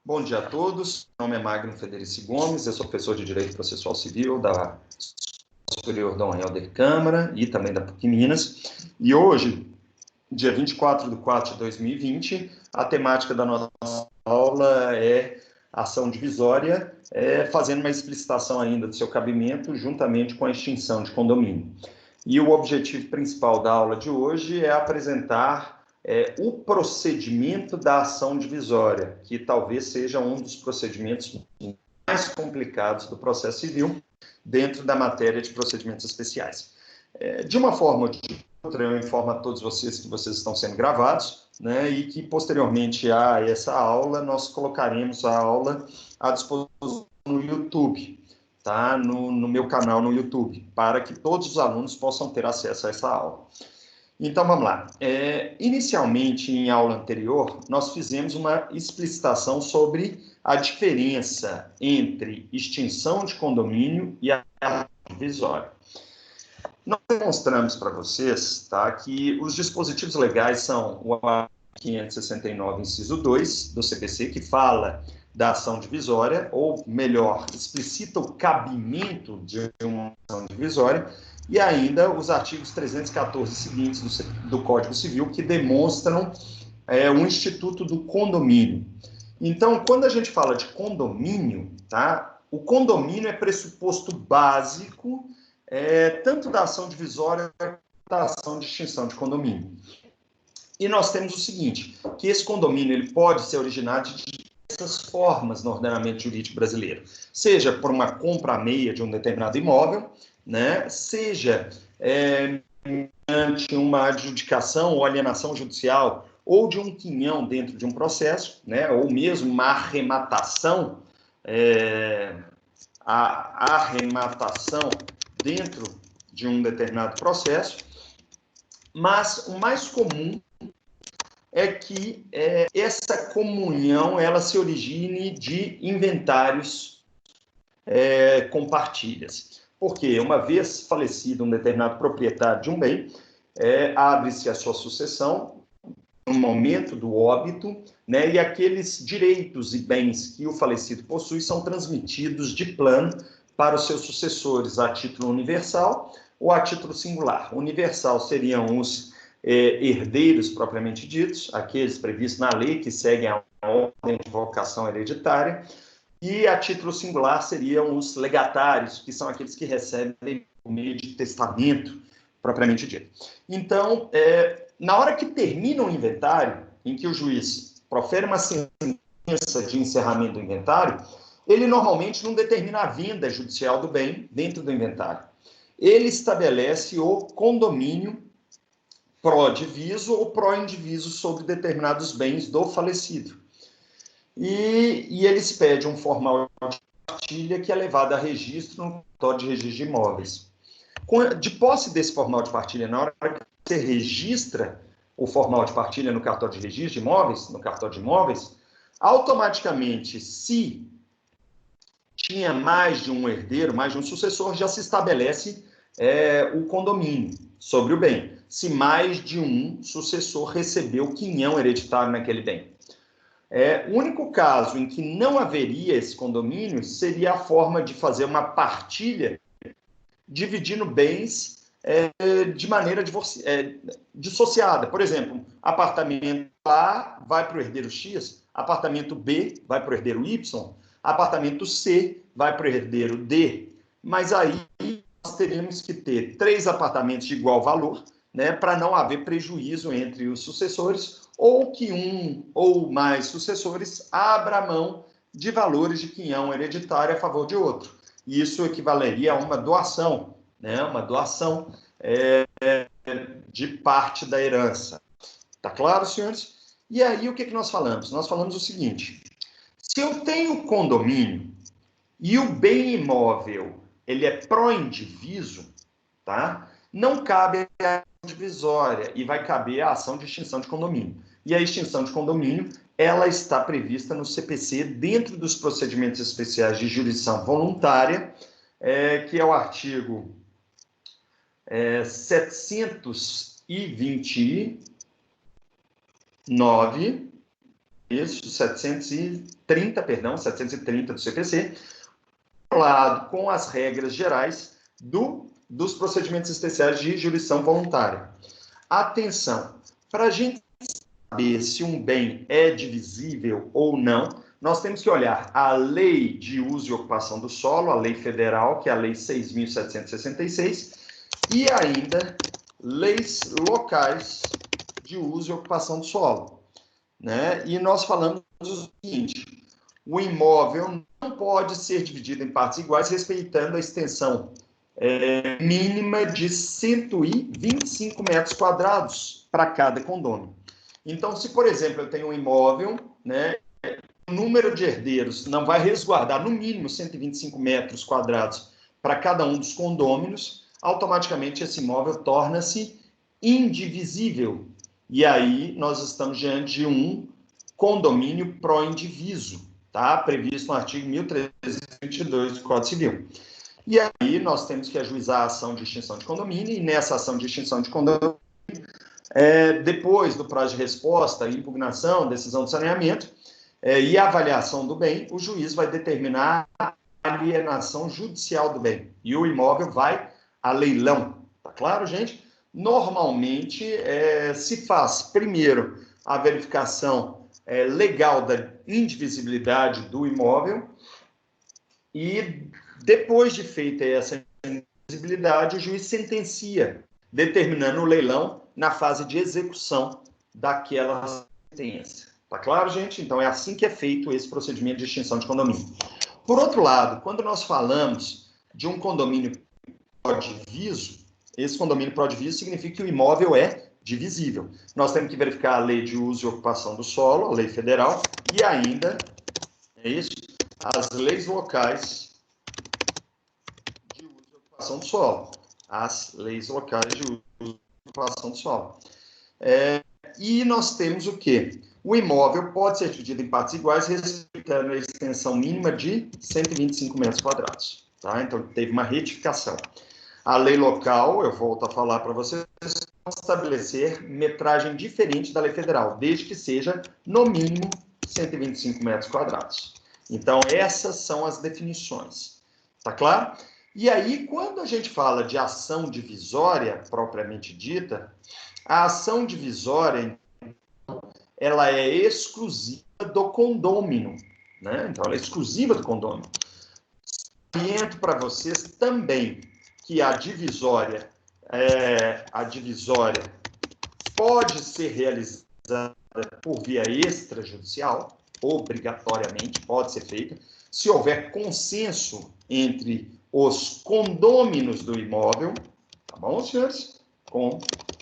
Bom dia a todos. Meu nome é Magno Federici Gomes, eu sou professor de Direito Processual Civil da Superior Dom Helder Câmara e também da PUC Minas. E hoje, dia 24/4/2020, a temática da nossa aula é ação divisória, fazendo uma explicitação ainda do seu cabimento juntamente com a extinção de condomínio. E o objetivo principal da aula de hoje é apresentar o procedimento da ação divisória, que talvez seja um dos procedimentos mais complicados do processo civil dentro da matéria de procedimentos especiais. De uma forma ou de outra, eu informo a todos vocês que vocês estão sendo gravados, né, e que posteriormente a essa aula, nós colocaremos a aula à disposição no YouTube, tá? No meu canal no YouTube, para que todos os alunos possam ter acesso a essa aula. Então, vamos lá. Inicialmente, em aula anterior, nós fizemos uma explicitação sobre a diferença entre extinção de condomínio e a divisória. Nós demonstramos para vocês, tá, que os dispositivos legais são o artigo 569, inciso 2, do CPC, que fala da ação divisória, ou melhor, explicita o cabimento de uma ação divisória, e ainda os artigos 314 seguintes do Código Civil, que demonstram o instituto do condomínio. Então, quando a gente fala de condomínio, tá, o condomínio é pressuposto básico tanto da ação divisória quanto da ação de extinção de condomínio. E nós temos o seguinte, que esse condomínio ele pode ser originado de diversas formas no ordenamento jurídico brasileiro, seja por uma compra à meia de um determinado imóvel, né, seja mediante uma adjudicação ou alienação judicial, ou de um quinhão dentro de um processo, né, ou mesmo uma arrematação, a arrematação dentro de um determinado processo, mas o mais comum é que essa comunhão ela se origine de inventários com partilhas. Porque uma vez falecido um determinado proprietário de um bem, abre-se a sua sucessão no momento do óbito, né, e aqueles direitos e bens que o falecido possui são transmitidos de plano para os seus sucessores a título universal ou a título singular. Universal seriam os herdeiros propriamente ditos, aqueles previstos na lei que seguem a ordem de vocação hereditária, e a título singular seriam os legatários, que são aqueles que recebem por meio de testamento propriamente dito. Então, na hora que termina o inventário, em que o juiz profere uma sentença de encerramento do inventário, ele normalmente não determina a venda judicial do bem dentro do inventário. Ele estabelece o condomínio pró-diviso ou pró-indiviso sobre determinados bens do falecido. E eles pedem um formal de partilha que é levado a registro no cartório de registro de imóveis. De posse desse formal de partilha, na hora que você registra o formal de partilha no cartório de registro de imóveis, no cartório de imóveis, automaticamente, se tinha mais de um herdeiro, mais de um sucessor, já se estabelece o condomínio sobre o bem, se mais de um sucessor recebeu quinhão hereditário naquele bem. O único caso em que não haveria esse condomínio seria a forma de fazer uma partilha dividindo bens de maneira dissociada. Por exemplo, apartamento A vai para o herdeiro X, apartamento B vai para o herdeiro Y, apartamento C vai para o herdeiro D. Mas aí nós teríamos que ter 3 apartamentos de igual valor, né, para não haver prejuízo entre os sucessores, ou que um ou mais sucessores abra mão de valores de quinhão hereditário a favor de outro. Isso equivaleria a uma doação, né, uma doação de parte da herança. Tá claro, senhores? E aí, o que nós falamos? Nós falamos o seguinte, se eu tenho condomínio e o bem imóvel ele é pró-indiviso, tá? Não cabe a divisória e vai caber a ação de extinção de condomínio. E a extinção de condomínio, ela está prevista no CPC dentro dos procedimentos especiais de jurisdição voluntária, que é o artigo 729 Isso, 730, perdão, 730 do CPC, lado com as regras gerais dos procedimentos especiais de jurisdição voluntária. Atenção, para a gente saber se um bem é divisível ou não, nós temos que olhar a Lei de Uso e Ocupação do Solo, a Lei Federal, que é a Lei 6.766, e ainda leis locais de uso e ocupação do solo, né? E nós falamos o seguinte: o imóvel não pode ser dividido em partes iguais, respeitando a extensão mínima de 125 metros quadrados para cada condômino. Então, se, por exemplo, eu tenho um imóvel, né, o número de herdeiros não vai resguardar no mínimo 125 metros quadrados para cada um dos condôminos, automaticamente esse imóvel torna-se indivisível. E aí nós estamos diante de um condomínio pró-indiviso, tá? Previsto no artigo 1322 do Código Civil. E aí nós temos que ajuizar a ação de extinção de condomínio, e nessa ação de extinção de condomínio, depois do prazo de resposta, impugnação, decisão de saneamento e avaliação do bem, o juiz vai determinar a alienação judicial do bem. E o imóvel vai a leilão. Tá claro, gente? Normalmente, se faz, primeiro, a verificação legal da indivisibilidade do imóvel e, depois de feita essa indivisibilidade, o juiz sentencia, determinando o leilão na fase de execução daquela sentença. Tá claro, gente? Então, é assim que é feito esse procedimento de extinção de condomínio. Por outro lado, quando nós falamos de um condomínio pró-diviso, esse condomínio pró-diviso significa que o imóvel é divisível. Nós temos que verificar a Lei de Uso e Ocupação do Solo, a Lei Federal, e ainda, as leis locais de uso e ocupação do solo. As leis locais de uso e ocupação do solo. E nós temos o quê? O imóvel pode ser dividido em partes iguais, respeitando a extensão mínima de 125 metros quadrados. Tá? Então, teve uma retificação. A lei local, eu volto a falar para vocês, pode estabelecer metragem diferente da lei federal, desde que seja, no mínimo, 125 metros quadrados. Então, essas são as definições. Tá claro? E aí, quando a gente fala de ação divisória, propriamente dita, a ação divisória, ela é exclusiva do condômino, né? Então, ela é exclusiva do condômino. Oriento para vocês também que a divisória pode ser realizada por via extrajudicial, obrigatoriamente pode ser feita, se houver consenso entre os condôminos do imóvel, tá bom, senhores? Condôminos.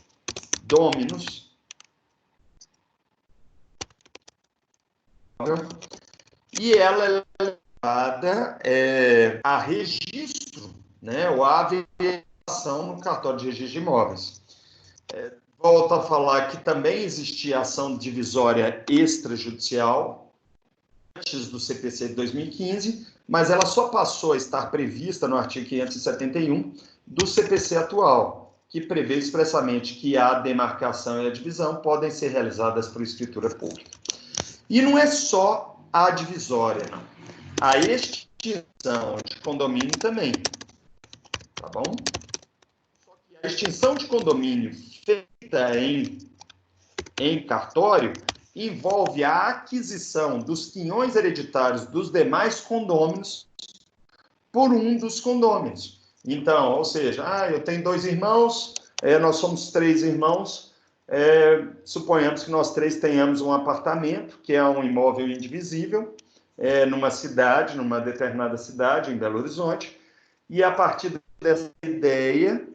E ela é levada a registro, né, ou a avaliação no cartório de registro de imóveis. Volto a falar que também existia ação divisória extrajudicial antes do CPC de 2015, mas ela só passou a estar prevista no artigo 571 do CPC atual, que prevê expressamente que a demarcação e a divisão podem ser realizadas por escritura pública. E não é só a divisória, a extinção de condomínio também, tá bom? Só que a extinção de condomínio feita em cartório envolve a aquisição dos quinhões hereditários dos demais condôminos por um dos condôminos. Então, ou seja, eu tenho 2 irmãos, nós somos 3 irmãos, suponhamos que nós 3 tenhamos um apartamento, que é um imóvel indivisível, numa cidade, numa determinada cidade, em Belo Horizonte, e a partir dessa ideia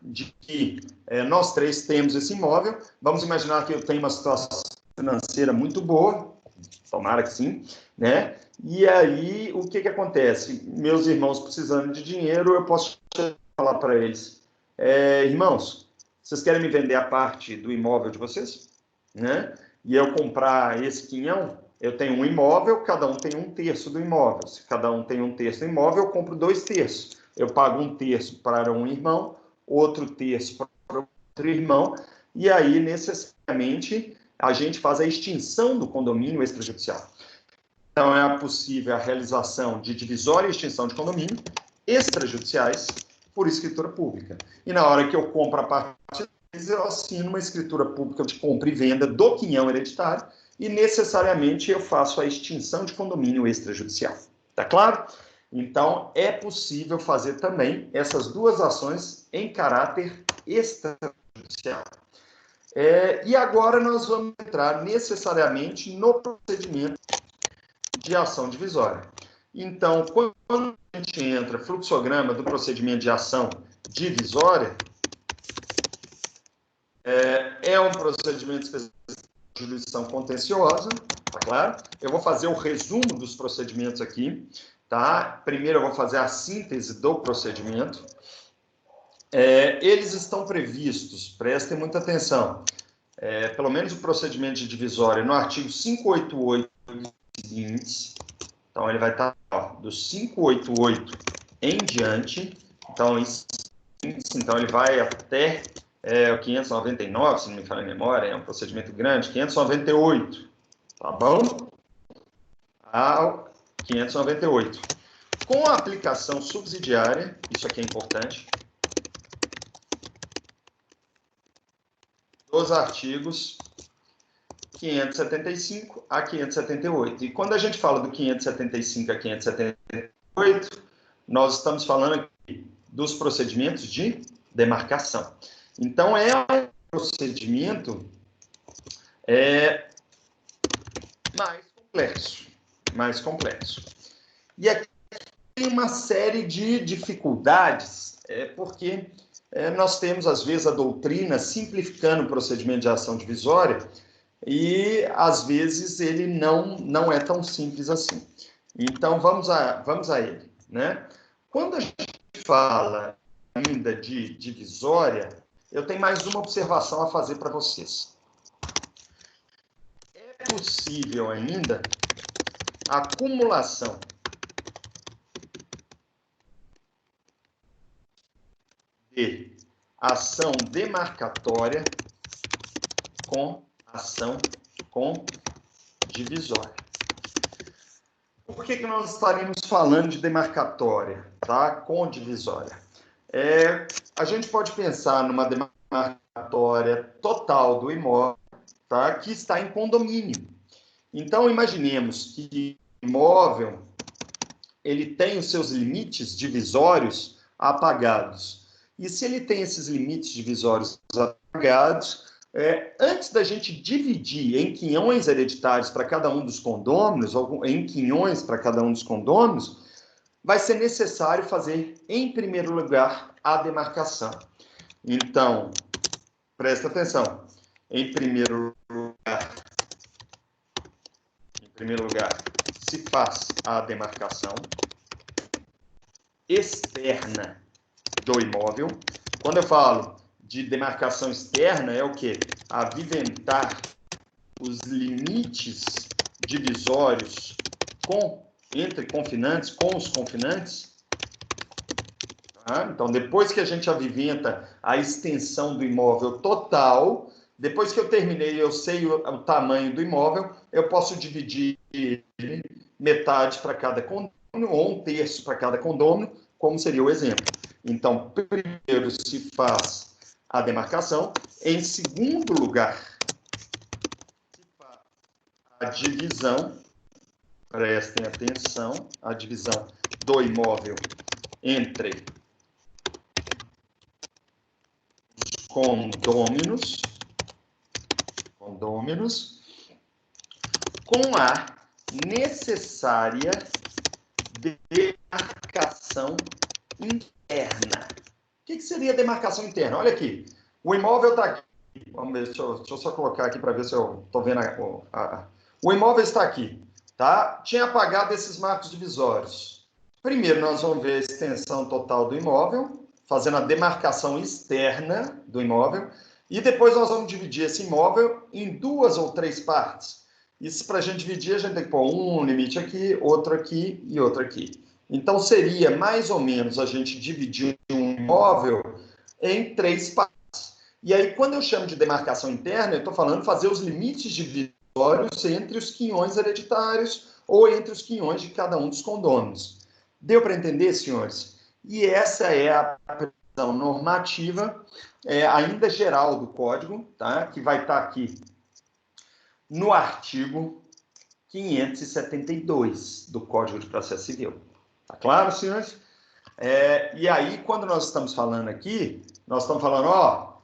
de que nós 3 temos esse imóvel, vamos imaginar que eu tenho uma situação financeira muito boa, tomara que sim, né? E aí, o que acontece? Meus irmãos precisando de dinheiro, eu posso falar para eles, irmãos, vocês querem me vender a parte do imóvel de vocês? Né? E eu comprar esse quinhão, eu tenho um imóvel, cada um tem 1/3 do imóvel. Se cada um tem 1/3 do imóvel, eu compro 2/3. Eu pago 1/3 para um irmão, outro terço para outro irmão, e aí, necessariamente, a gente faz a extinção do condomínio extrajudicial. Então, é possível a realização de divisória e extinção de condomínio extrajudiciais por escritura pública. E na hora que eu compro a parte deles, eu assino uma escritura pública de compra e venda do quinhão hereditário e, necessariamente, eu faço a extinção de condomínio extrajudicial. Tá claro? Então, é possível fazer também essas duas ações em caráter extrajudicial. E agora nós vamos entrar necessariamente no procedimento de ação divisória. Então, quando a gente entra fluxograma do procedimento de ação divisória, é um procedimento específico de jurisdição contenciosa, tá claro? Eu vou fazer o resumo dos procedimentos aqui, tá? Primeiro eu vou fazer a síntese do procedimento. Eles estão previstos, prestem muita atenção, pelo menos o procedimento de divisória no artigo 588 seguintes. Então, ele vai estar do 588 em diante. Então, ele vai até o 599, se não me falha a memória, é um procedimento grande, 598, tá bom? Ao 598. Com a aplicação subsidiária, isso aqui é importante, dos artigos 575 a 578. E quando a gente fala do 575 a 578, nós estamos falando aqui dos procedimentos de demarcação. Então, é um procedimento mais complexo. E aqui tem uma série de dificuldades, porque nós temos, às vezes, a doutrina simplificando o procedimento de ação divisória e, às vezes, ele não é tão simples assim. Então, vamos a ele, né? Quando a gente fala ainda de divisória, eu tenho mais uma observação a fazer para vocês. É possível ainda a acumulação de ação demarcatória com ação com divisória. Por que nós estaremos falando de demarcatória, tá? Com divisória? A gente pode pensar numa demarcatória total do imóvel, tá? Que está em condomínio. Então, imaginemos que o imóvel ele tem os seus limites divisórios apagados. E se ele tem esses limites divisórios apagados, antes da gente dividir em quinhões hereditários para cada um dos condôminos, ou em quinhões para cada um dos condôminos, vai ser necessário fazer, em primeiro lugar, a demarcação. Então, presta atenção. Em primeiro lugar, se faz a demarcação externa do imóvel. Quando eu falo de demarcação externa, é o quê? Aviventar os limites divisórios entre confinantes, com os confinantes. Tá? Então, depois que a gente aviventa a extensão do imóvel total, depois que eu terminei, eu sei o tamanho do imóvel, eu posso dividir metade para cada condômino ou 1/3 para cada condômino, como seria o exemplo. Então, primeiro se faz a demarcação. Em segundo lugar, se faz a divisão, prestem atenção, a divisão do imóvel entre os condôminos, com a necessária demarcação interna. O que seria demarcação interna? Olha aqui, o imóvel está aqui. Vamos ver, deixa eu só colocar aqui para ver se eu estou vendo. O imóvel está aqui, tá? Tinha apagado esses marcos divisórios. Primeiro, nós vamos ver a extensão total do imóvel, fazendo a demarcação externa do imóvel, e depois nós vamos dividir esse imóvel em 2 ou 3 partes. Isso, para a gente dividir, a gente tem que pôr um limite aqui, outro aqui e outro aqui. Então, seria mais ou menos a gente dividir um imóvel em 3 partes. E aí, quando eu chamo de demarcação interna, eu estou falando fazer os limites divisórios entre os quinhões hereditários ou entre os quinhões de cada um dos condôminos. Deu para entender, senhores? E essa é a previsão normativa, ainda geral do Código, tá? Que vai estar aqui no artigo 572 do Código de Processo Civil. Tá claro, senhores? E aí, quando nós estamos falando aqui, nós estamos falando,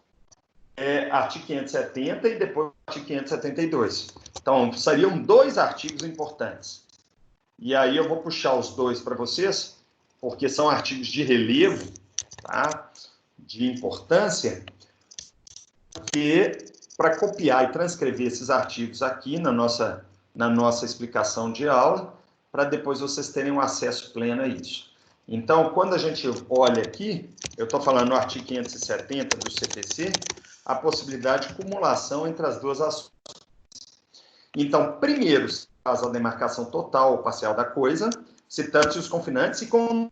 artigo 570 e depois artigo 572. Então, seriam 2 artigos importantes. E aí eu vou puxar os 2 para vocês, porque são artigos de relevo, tá? De importância, porque para copiar e transcrever esses artigos aqui na nossa explicação de aula, para depois vocês terem um acesso pleno a isso. Então, quando a gente olha aqui, eu estou falando no artigo 570 do CPC, a possibilidade de cumulação entre as 2 ações. Então, primeiro, se faz a demarcação total ou parcial da coisa, citando-se os confinantes e condôminos.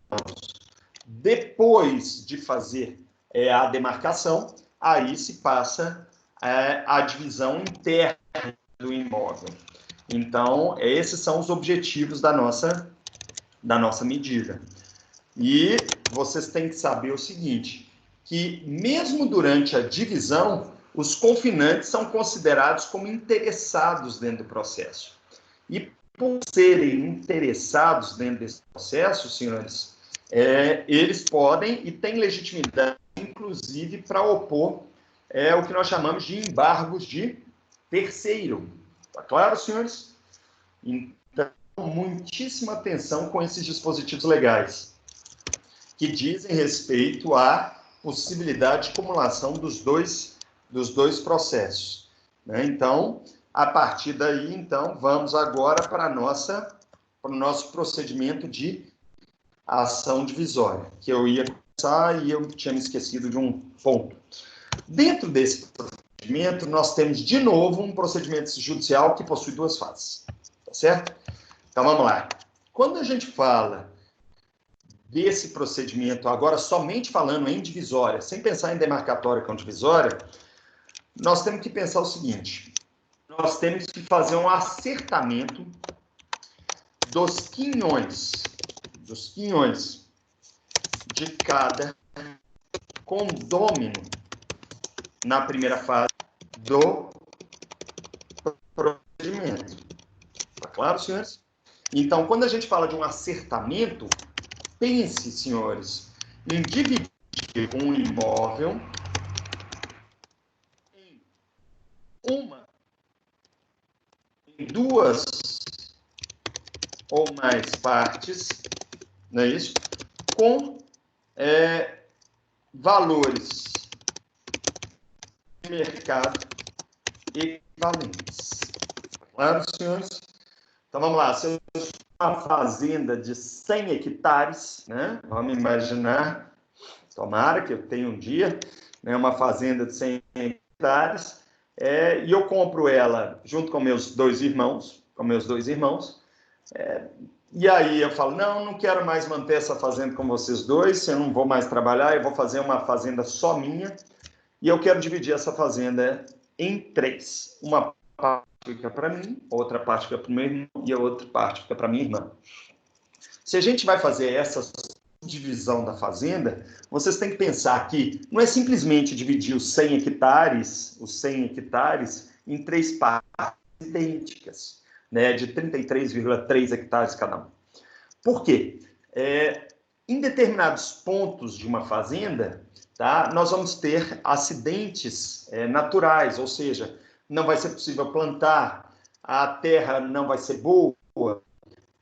Depois de fazer a demarcação, aí se passa a divisão interna do imóvel. Então, esses são os objetivos da nossa medida. E vocês têm que saber o seguinte, que mesmo durante a divisão, os confinantes são considerados como interessados dentro do processo. E por serem interessados dentro desse processo, senhores, eles podem e têm legitimidade, inclusive, para opor o que nós chamamos de embargos de terceiro. Tá claro, senhores? Então, muitíssima atenção com esses dispositivos legais, que dizem respeito à possibilidade de acumulação dos dois processos. Né? Então, a partir daí, então, vamos agora para o nosso procedimento de ação divisória, que eu ia começar e eu tinha me esquecido de um ponto. Dentro desse procedimento, nós temos, de novo, um procedimento judicial que possui 2 fases. Tá certo? Então, vamos lá. Quando a gente fala desse procedimento, agora somente falando em divisória, sem pensar em demarcatória com divisória, nós temos que pensar o seguinte, nós temos que fazer um acertamento dos quinhões de cada condômino na primeira fase do procedimento. Tá claro, senhores? Então, quando a gente fala de um acertamento, pense, senhores, em dividir um imóvel em 2 ou mais partes, não é isso? Com valores de mercado equivalentes. Claro, senhores? Então, vamos lá. Se eu tenho uma fazenda de 100 hectares, né? Vamos imaginar, tomara que eu tenha um dia, né, uma fazenda de 100 hectares, e eu compro ela junto com meus dois irmãos, e aí eu falo, não quero mais manter essa fazenda com vocês dois, eu não vou mais trabalhar, eu vou fazer uma fazenda só minha, e eu quero dividir essa fazenda em 3. Uma parte fica para mim, outra parte fica para o meu irmão, e a outra parte fica para minha irmã. Se a gente vai fazer essa divisão da fazenda, vocês têm que pensar que não é simplesmente dividir os 100 hectares em 3 partes idênticas, né, de 33,3 hectares cada um. Por quê? Em determinados pontos de uma fazenda, tá, nós vamos ter acidentes naturais, ou seja, não vai ser possível plantar, a terra não vai ser boa,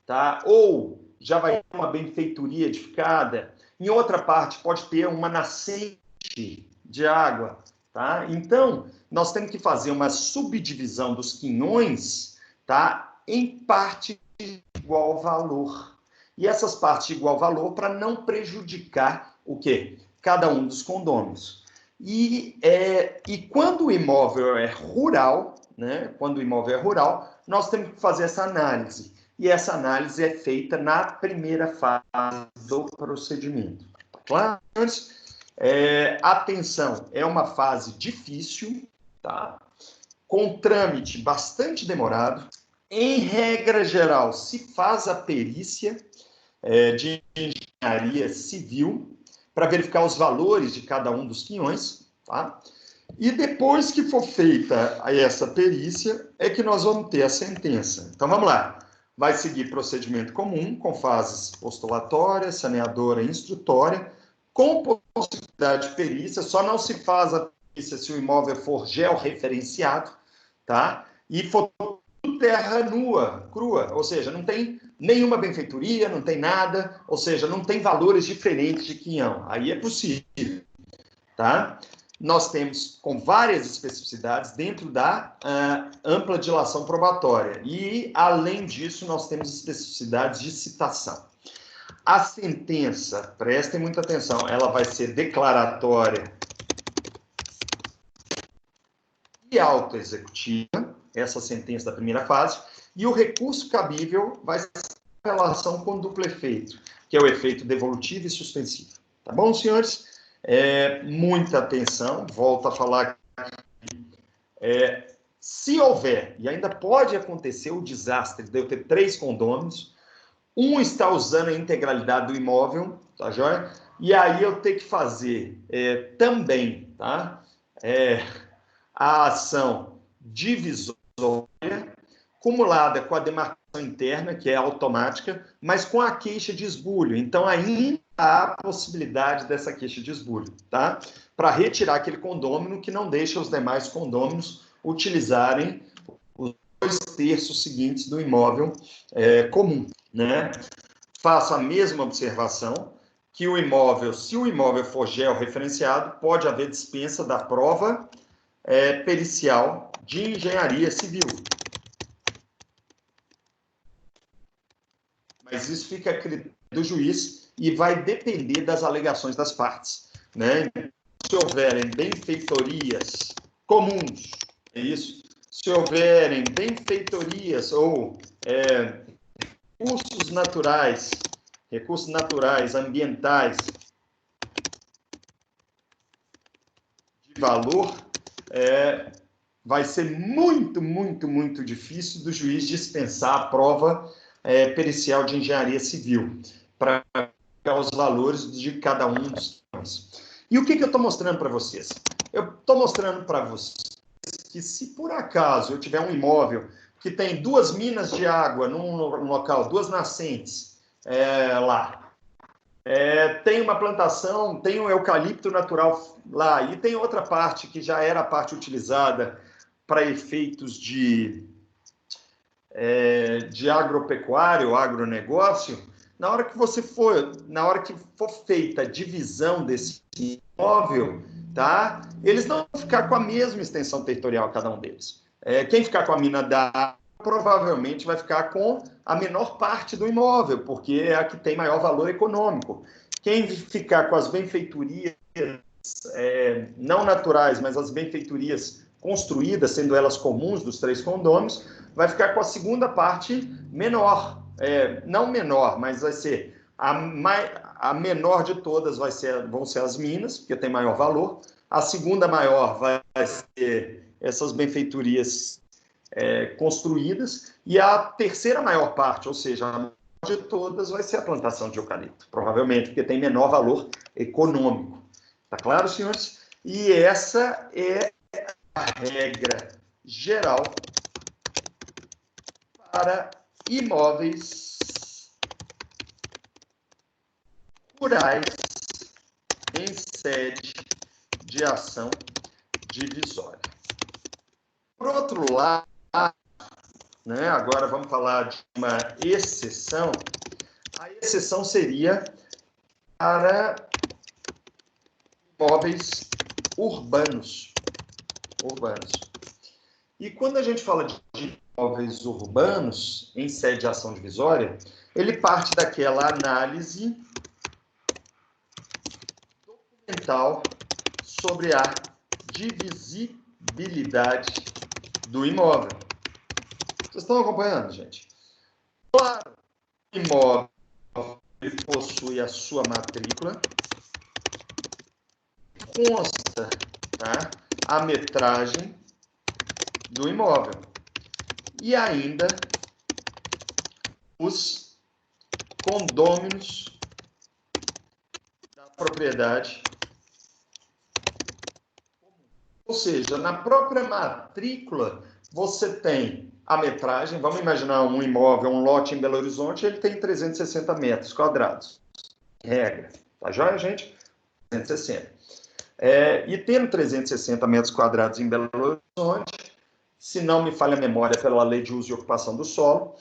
tá? Ou já vai ter uma benfeitoria edificada, em outra parte pode ter uma nascente de água, tá? Então, nós temos que fazer uma subdivisão dos quinhões, tá, em parte de igual valor. E essas partes de igual valor para não prejudicar o quê? Cada um dos condôminos. E quando o imóvel é rural, né? Quando o imóvel é rural, nós temos que fazer essa análise. E essa análise é feita na primeira fase do procedimento. Claro? Atenção, é uma fase difícil, tá? Com trâmite bastante demorado. Em regra geral, se faz a perícia de engenharia civil para verificar os valores de cada um dos quinhões, tá? E depois que for feita essa perícia, é que nós vamos ter a sentença. Então, vamos lá. Vai seguir procedimento comum, com fases postulatória, saneadora e instrutória, com possibilidade de perícia. Só não se faz a perícia se o imóvel for georreferenciado, tá? E for terra nua, crua, ou seja, não tem nenhuma benfeitoria, não tem nada, ou seja, não tem valores diferentes de quinhão. Aí é possível, tá? Nós temos com várias especificidades dentro da ampla dilação probatória. E, além disso, nós temos especificidades de citação. A sentença, prestem muita atenção, ela vai ser declaratória e autoexecutiva, essa sentença da primeira fase, e o recurso cabível vai ser em relação com duplo efeito, que é o efeito devolutivo e suspensivo. Tá bom, senhores? Muita atenção, volto a falar aqui. Se houver, e ainda pode acontecer o desastre de eu ter 3 condôminos, um está usando a integralidade do imóvel, tá joia? E aí eu tenho que fazer também, tá? A ação divisória, cumulada com a demarcação interna, que é automática, mas com a queixa de esbulho. Então, ainda há a possibilidade dessa queixa de esbulho, tá? Para retirar aquele condômino que não deixa os demais condôminos utilizarem os 2/3 seguintes do imóvel comum, né? Faço a mesma observação que o imóvel, se o imóvel for georreferenciado, pode haver dispensa da prova pericial de engenharia civil. Mas isso fica a critério do juiz e vai depender das alegações das partes, né? Se houverem benfeitorias comuns, é isso? Se houverem benfeitorias ou recursos naturais, ambientais, de valor, vai ser muito, muito, muito difícil do juiz dispensar a prova pericial de engenharia civil para os valores de cada um dos quinhões. E o que eu estou mostrando para vocês? Eu estou mostrando para vocês que se por acaso eu tiver um imóvel que tem 2 minas de água num local, 2 nascentes lá, tem uma plantação, tem um eucalipto natural lá, e tem outra parte que já era a parte utilizada para efeitos de agropecuária ou agronegócio. Na hora que for feita a divisão desse imóvel, tá? Eles não vão ficar com a mesma extensão territorial, cada um deles. Quem ficar com a mina da água, provavelmente vai ficar com a menor parte do imóvel, porque é a que tem maior valor econômico. Quem ficar com as benfeitorias não naturais, mas as benfeitorias construídas, sendo elas comuns dos 3 condôminos, vai ficar com a segunda parte menor. Não menor, mas vai ser a menor de todas vão ser as minas, porque tem maior valor. A segunda maior vai ser essas benfeitorias construídas. E a terceira maior parte, ou seja, a maior de todas, vai ser a plantação de eucalipto, provavelmente, porque tem menor valor econômico. Tá claro, senhores? E essa é a regra geral para imóveis rurais em sede de ação divisória. Por outro lado, né, agora vamos falar de uma exceção. A exceção seria para imóveis urbanos. E quando a gente fala de imóveis urbanos em sede de ação divisória, ele parte daquela análise documental sobre a divisibilidade do imóvel. Vocês estão acompanhando, gente? Claro, o imóvel ele possui a sua matrícula, consta, tá, a metragem do imóvel e ainda os condôminos da propriedade. Ou seja, na própria matrícula, você tem a metragem. Vamos imaginar um imóvel, um lote em Belo Horizonte, ele tem 360 metros quadrados. Regra. Tá joia, gente? 360. E tendo 360 metros quadrados em Belo Horizonte, se não me falha a memória pela lei de uso e ocupação do solo,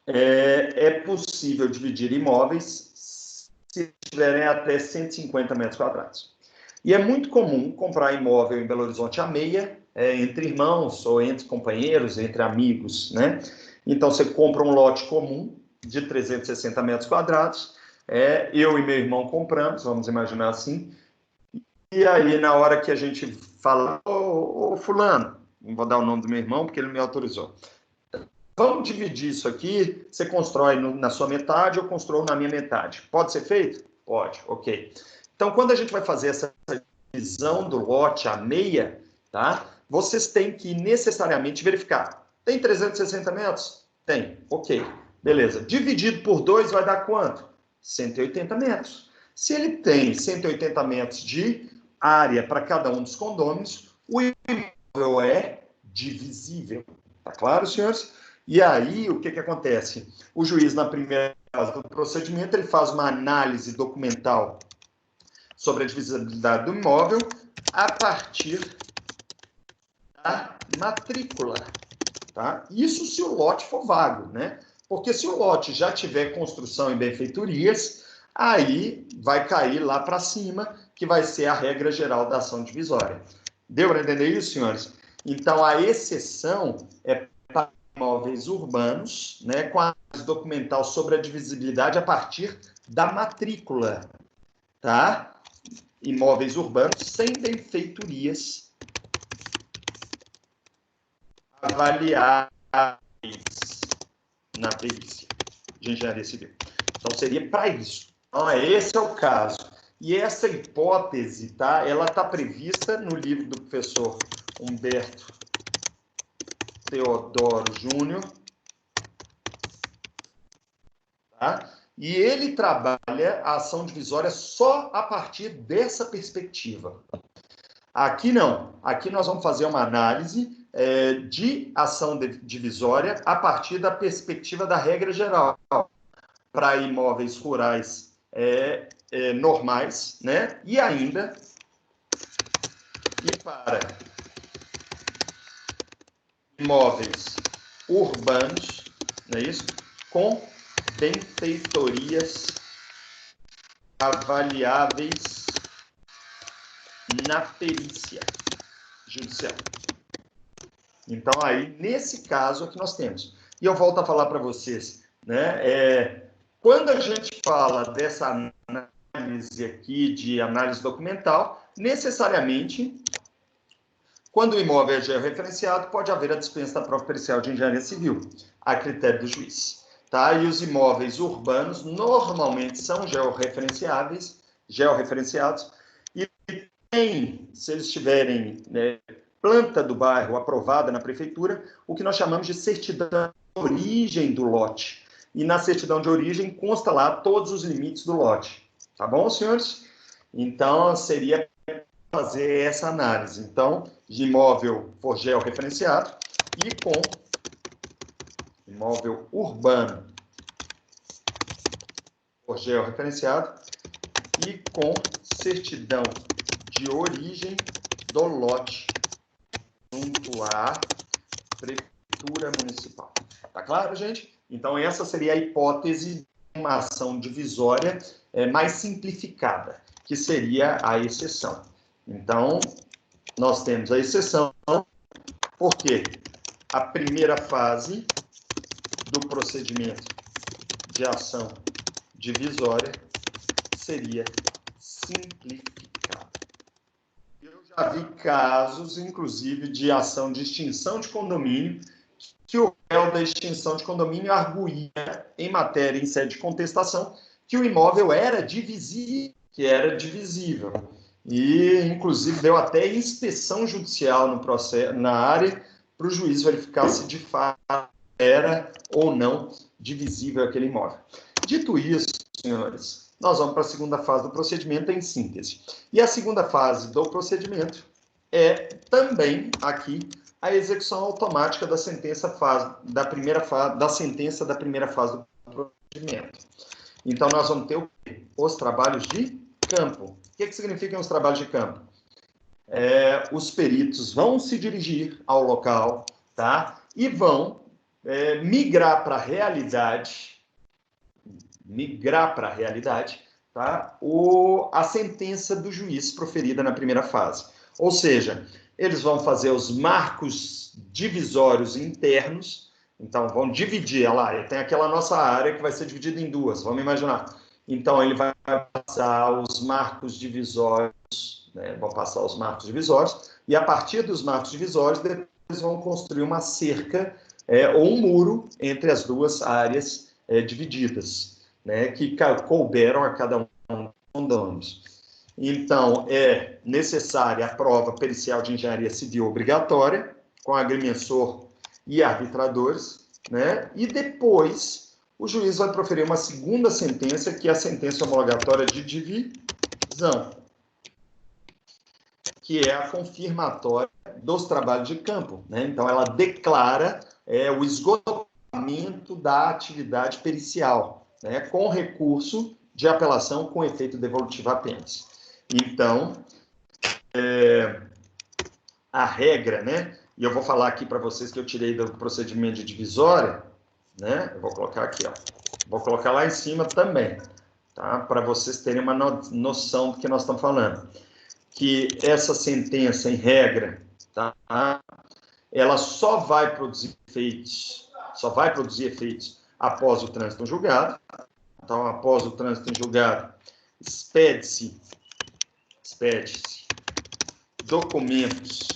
é possível dividir imóveis se tiverem até 150 metros quadrados. E é muito comum comprar imóvel em Belo Horizonte a meia, entre irmãos, ou entre companheiros, entre amigos, né? Então, você compra um lote comum de 360 metros quadrados, eu e meu irmão compramos, vamos imaginar assim, e aí, na hora que a gente fala, ô fulano, não vou dar o nome do meu irmão, porque ele me autorizou, vamos dividir isso aqui, você constrói na sua metade, eu construo na minha metade. Pode ser feito? Pode, ok. Então, quando a gente vai fazer essa divisão do lote a meia, tá? Vocês têm que necessariamente verificar. Tem 360 metros? Tem, ok. Beleza. Dividido por 2 vai dar quanto? 180 metros. Se ele tem 180 metros de área para cada um dos condôminos, o imóvel é divisível. Tá claro, senhores? E aí, o que acontece? O juiz, na primeira fase do procedimento, ele faz uma análise documental sobre a divisibilidade do imóvel a partir da matrícula. Tá? Isso se o lote for vago, né? Porque se o lote já tiver construção e benfeitorias, aí vai cair lá para cima, que vai ser a regra geral da ação divisória. Deu para entender isso, senhores? Então, a exceção é para imóveis urbanos, né, com a análise documental sobre a divisibilidade a partir da matrícula, tá? Imóveis urbanos sem benfeitorias avaliáveis na perícia de engenharia civil. Então, seria para isso. Então, esse é o caso. E essa hipótese, tá? Ela está prevista no livro do professor Humberto Teodoro Júnior, tá? E ele trabalha a ação divisória só a partir dessa perspectiva. Aqui não. Aqui nós vamos fazer uma análise de ação divisória a partir da perspectiva da regra geral para imóveis rurais normais, né? E ainda para imóveis urbanos, não é isso? Com benfeitorias avaliáveis na perícia judicial. Então, aí, nesse caso, é que nós temos. E eu volto a falar para vocês, né? Quando a gente fala dessa análise aqui, de análise documental, necessariamente, quando o imóvel é georreferenciado, pode haver a dispensa da prova pericial de engenharia civil, a critério do juiz. Tá? E os imóveis urbanos, normalmente, são georreferenciados, e tem, se eles tiverem planta do bairro aprovada na prefeitura, o que nós chamamos de certidão de origem do lote. E na certidão de origem consta lá todos os limites do lote. Tá bom, senhores? Então, seria fazer essa análise. Então, de imóvel for georreferenciado e com imóvel urbano for georreferenciado e com certidão de origem do lote junto à prefeitura municipal. Tá claro, gente? Então, essa seria a hipótese de uma ação divisória mais simplificada, que seria a exceção. Então, nós temos a exceção, porque a primeira fase do procedimento de ação divisória seria simplificada. Eu já vi casos, inclusive, de ação de extinção de condomínio, que o réu da extinção de condomínio arguía em matéria em sede de contestação que o imóvel era divisível, e, inclusive, deu até inspeção judicial no processo, na área, para o juiz verificar se de fato era ou não divisível aquele imóvel. Dito isso, senhores, nós vamos para a segunda fase do procedimento em síntese. E a segunda fase do procedimento é também aqui a execução automática da sentença da primeira fase do procedimento. Então, nós vamos ter os trabalhos de campo. O que significam os trabalhos de campo? Os peritos vão se dirigir ao local, tá? E vão migrar para a realidade, tá? A sentença do juiz proferida na primeira fase. Ou seja, eles vão fazer os marcos divisórios internos, então vão dividir a área. Tem aquela nossa área que vai ser dividida em duas, vamos imaginar. Então, ele vai passar os marcos divisórios, né? Vão passar os marcos divisórios, e a partir dos marcos divisórios, eles vão construir uma cerca ou um muro entre as duas áreas divididas, né? Que couberam a cada um dos condôminos. Então, é necessária a prova pericial de engenharia civil obrigatória, com agrimensor e arbitradores, né? E depois o juiz vai proferir uma segunda sentença, que é a sentença homologatória de divisão, que é a confirmatória dos trabalhos de campo, né? Então, ela declara o esgotamento da atividade pericial, né? Com recurso de apelação com efeito devolutivo apenas. Então, a regra, né? E eu vou falar aqui para vocês que eu tirei do procedimento de divisória, né? Eu vou colocar aqui, ó. Vou colocar lá em cima também, tá? Para vocês terem uma noção do que nós estamos falando. Que essa sentença, em regra, tá? Ela só vai produzir efeitos após o trânsito em julgado. Então, após o trânsito em julgado, expede-se documentos,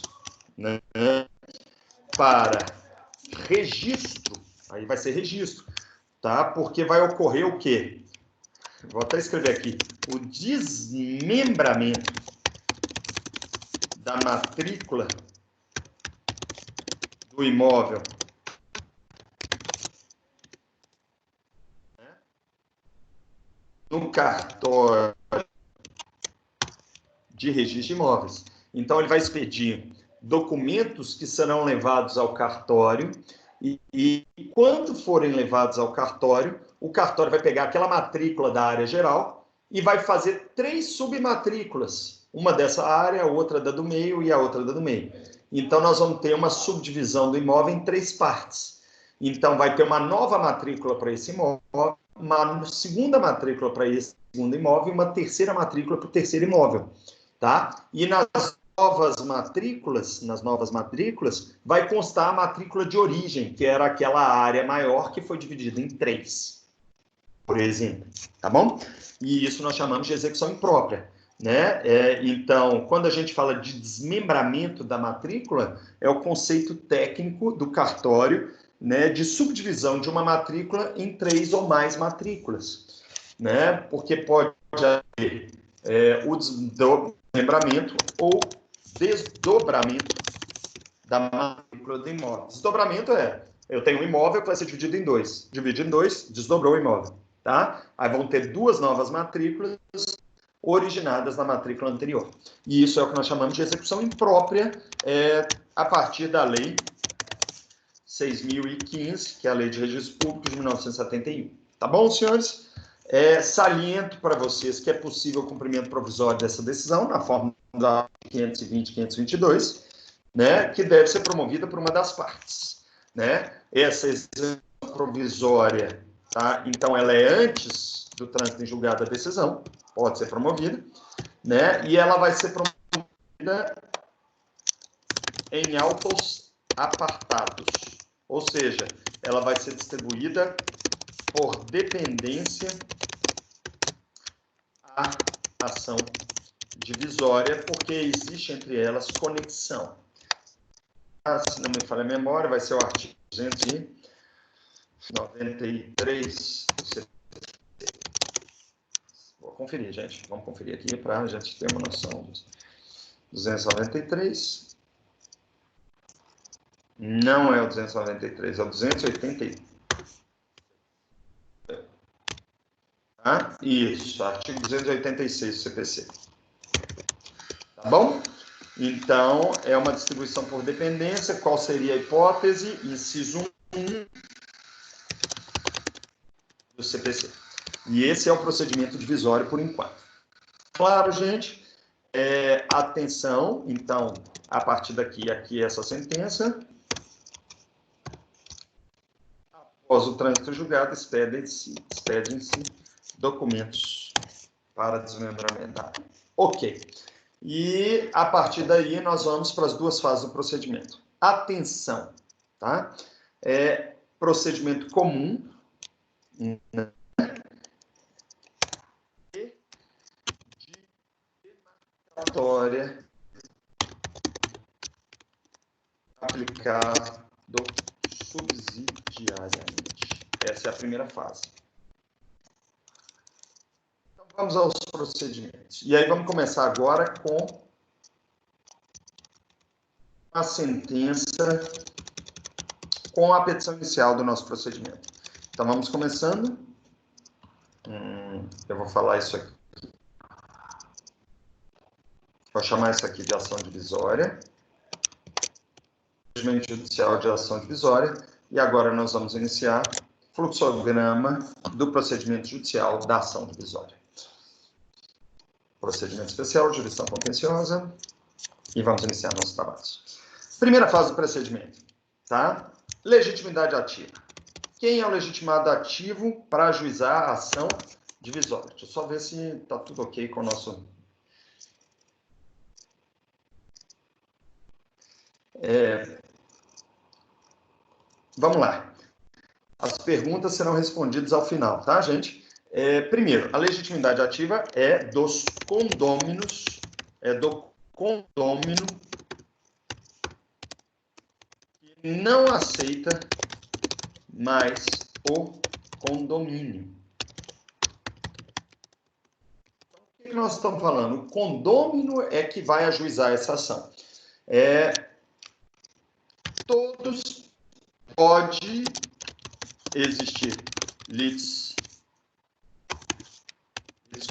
né, para registro, aí vai ser registro, tá? Porque vai ocorrer o quê? Vou até escrever aqui, o desmembramento da matrícula do imóvel, né, no cartório de registro de imóveis. Então, ele vai expedir documentos que serão levados ao cartório e quando forem levados ao cartório, o cartório vai pegar aquela matrícula da área geral e vai fazer 3 submatrículas. Uma dessa área, a outra da do meio e a outra da do meio. Então, nós vamos ter uma subdivisão do imóvel em 3 partes. Então, vai ter uma nova matrícula para esse imóvel, uma segunda matrícula para esse segundo imóvel e uma terceira matrícula para o terceiro imóvel. Tá? E nas novas matrículas, vai constar a matrícula de origem, que era aquela área maior que foi dividida em 3, por exemplo, tá bom? E isso nós chamamos de execução imprópria, né? Então, quando a gente fala de desmembramento da matrícula, é o conceito técnico do cartório, né, de subdivisão de uma matrícula em 3 ou mais matrículas, né? Porque pode haver o desmembramento ou desdobramento da matrícula do imóvel. Desdobramento eu tenho um imóvel que vai ser dividido em 2. Dividido em 2, desdobrou o imóvel, tá? Aí vão ter 2 novas matrículas originadas na matrícula anterior. E isso é o que nós chamamos de execução imprópria a partir da lei 6.015, que é a Lei de Registro Público de 1971. Tá bom, senhores? Saliento para vocês que é possível o cumprimento provisório dessa decisão na forma da 520 e 522, né, que deve ser promovida por uma das partes, né? Essa execução provisória, tá? Então, ela é antes do trânsito em julgado da decisão, pode ser promovida, né? E ela vai ser promovida em autos apartados, ou seja, ela vai ser distribuída por dependência à ação divisória, porque existe entre elas conexão. Se não me falha a memória, vai ser o artigo 293. Vou conferir, gente. Vamos conferir aqui para a gente ter uma noção dos 293. Não é o 293, é o 283. Tá? Isso, artigo 286 do CPC. Tá bom? Então, é uma distribuição por dependência. Qual seria a hipótese? Inciso 1 do CPC. E esse é o procedimento divisório por enquanto. Claro, gente? Atenção, então, a partir daqui, aqui essa sentença. Após o trânsito julgado, expedem-se documentos para desmembramento. Ok. E, a partir daí, nós vamos para as duas fases do procedimento. Atenção, tá? Procedimento comum, né? E de demarcatória aplicado subsidiariamente. Essa é a primeira fase. Então, vamos aos procedimentos. E aí, vamos começar agora com a sentença, com a petição inicial do nosso procedimento. Então, vamos começando. Eu vou falar isso aqui. Vou chamar isso aqui de ação divisória. Procedimento judicial de ação divisória. E agora nós vamos iniciar o fluxograma do procedimento judicial da ação divisória. Procedimento especial, jurisdição contenciosa. E vamos iniciar nossos trabalhos. Primeira fase do procedimento, tá? Legitimidade ativa. Quem é o legitimado ativo para ajuizar a ação divisória? Deixa eu só ver se está tudo ok com o nosso... Vamos lá. As perguntas serão respondidas ao final, tá, gente? Primeiro, a legitimidade ativa é dos condôminos, do condômino que não aceita mais o condomínio. Então, o que nós estamos falando? O condômino é que vai ajuizar essa ação. Todos pode existir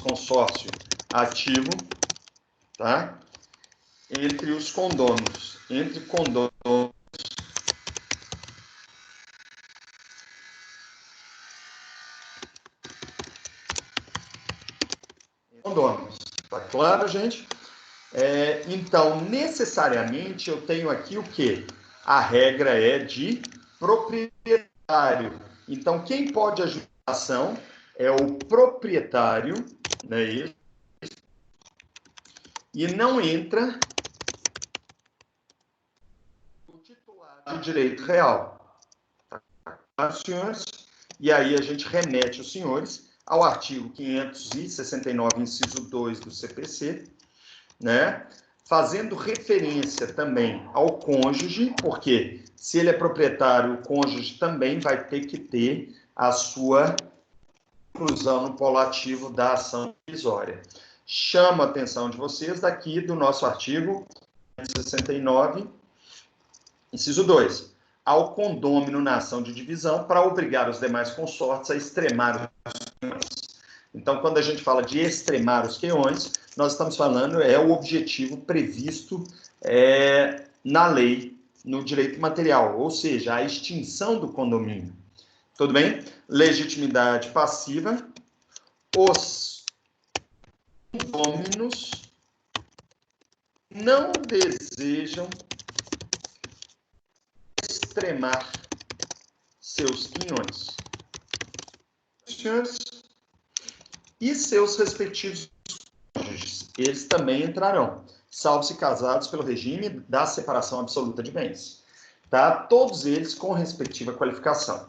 consórcio ativo, tá? Entre os condôminos, entre condôminos tá claro, gente? Então, necessariamente, eu tenho aqui o quê? A regra é de proprietário. Então, quem pode ajudar a ação é o proprietário, né? E não entra o titular do direito real. Tá, senhores? E aí a gente remete os senhores ao artigo 569, inciso 2 do CPC, né? Fazendo referência também ao cônjuge, porque se ele é proprietário, o cônjuge também vai ter que ter a sua inclusão no polo ativo da ação divisória. Chamo a atenção de vocês daqui do nosso artigo 569, inciso 2. Ao condômino na ação de divisão para obrigar os demais consortes a extremar os queões. Então, quando a gente fala de extremar os queões, nós estamos falando o objetivo previsto na lei, no direito material, ou seja, a extinção do condomínio. Tudo bem? Legitimidade passiva. Os condôminos não desejam extremar seus quinhões. Senhores, e seus respectivos cônjuges, eles também entrarão, salvo se casados pelo regime da separação absoluta de bens. Tá? Todos eles com respectiva qualificação.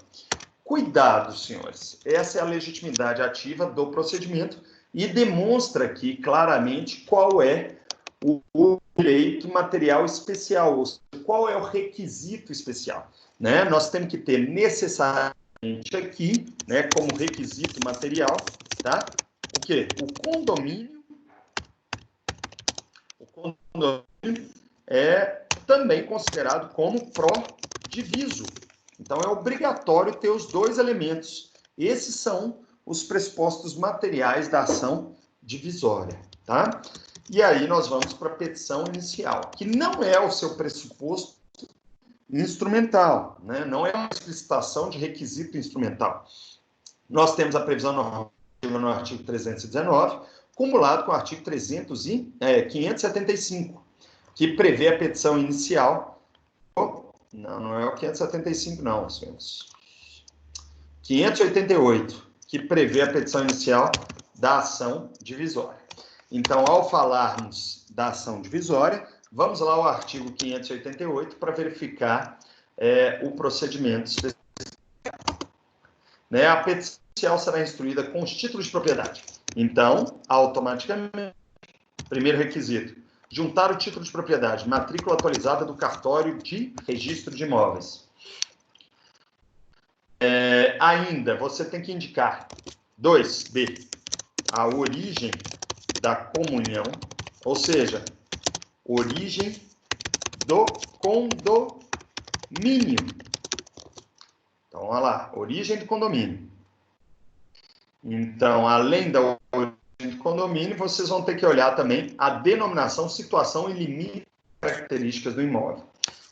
Cuidado, senhores. Essa é a legitimidade ativa do procedimento e demonstra aqui claramente qual é o direito material especial, ou seja, qual é o requisito especial, né? Nós temos que ter necessariamente aqui, né, como requisito material, tá? o quê? O condomínio é também considerado como pró-diviso. Então, é obrigatório ter os dois elementos. Esses são os pressupostos materiais da ação divisória, tá? E aí nós vamos para a petição inicial, que não é o seu pressuposto instrumental, né? Não é uma explicitação de requisito instrumental. Nós temos a previsão normativa no artigo 319, cumulado com o artigo 575, que prevê a petição inicial. Não é o 575, não, senhores. 588, que prevê a petição inicial da ação divisória. Então, ao falarmos da ação divisória, vamos lá ao artigo 588 para verificar o procedimento específico. Né? A petição inicial será instruída com os títulos de propriedade. Então, automaticamente, primeiro requisito, juntar o título de propriedade, matrícula atualizada do cartório de registro de imóveis. Ainda, você tem que indicar 2b, a origem da comunhão, ou seja, origem do condomínio. Então, olha lá, origem do condomínio. Então, além da origem do condomínio, vocês vão ter que olhar também a denominação, situação e limite características do imóvel.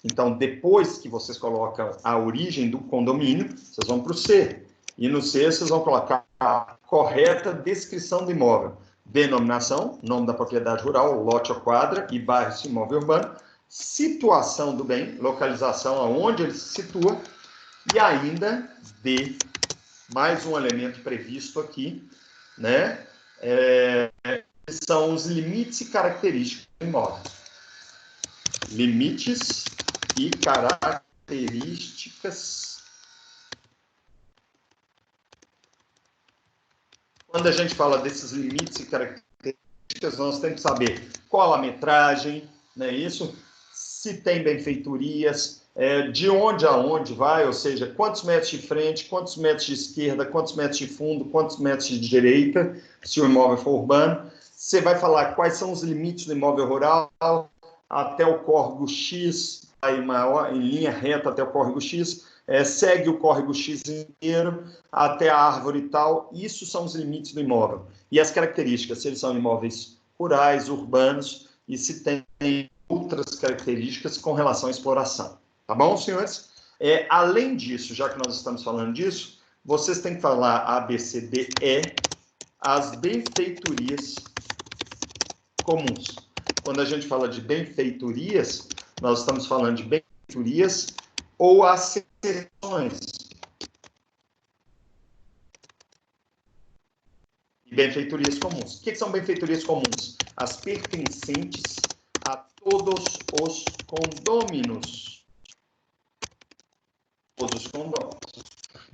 Então, depois que vocês colocam a origem do condomínio, vocês vão para o C. E no C, vocês vão colocar a correta descrição do imóvel. Denominação, nome da propriedade rural, lote ou quadra e bairro desse imóvel urbano. Situação do bem, localização aonde ele se situa. E ainda D, mais um elemento previsto aqui, né? São os limites e características do imóvel. Limites e características. Quando a gente fala desses limites e características, nós temos que saber qual a metragem, né? Isso, se tem benfeitorias, de onde a onde vai, ou seja, quantos metros de frente, quantos metros de esquerda, quantos metros de fundo, quantos metros de direita, se o imóvel for urbano. Você vai falar quais são os limites do imóvel rural, até o córrego X, em linha reta até o córrego X, segue o córrego X inteiro, até a árvore e tal. Isso são os limites do imóvel. E as características, se eles são imóveis rurais, urbanos, e se tem outras características com relação à exploração. Tá bom, senhores? Além disso, já que nós estamos falando disso, vocês têm que falar A, B, C, D, E, as benfeitorias comuns. Quando a gente fala de benfeitorias, nós estamos falando de benfeitorias ou acessões. E benfeitorias comuns. O que são benfeitorias comuns? As pertencentes a todos os condôminos. Todos os condôminos.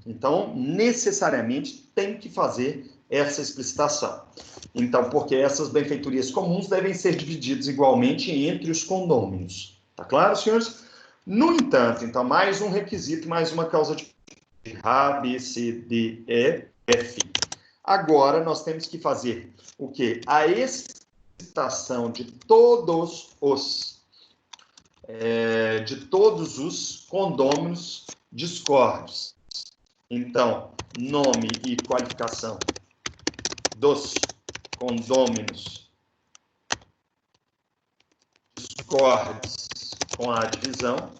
Então, necessariamente, tem que fazer essa explicitação. Então, porque essas benfeitorias comuns devem ser divididas igualmente entre os condôminos. Tá claro, senhores? No entanto, então, mais um requisito, mais uma causa de A, B, C, D, E, F. Agora, nós temos que fazer o quê? A explicitação de todos os condôminos discordes. Então, nome e qualificação dos condôminos discordes com a divisão.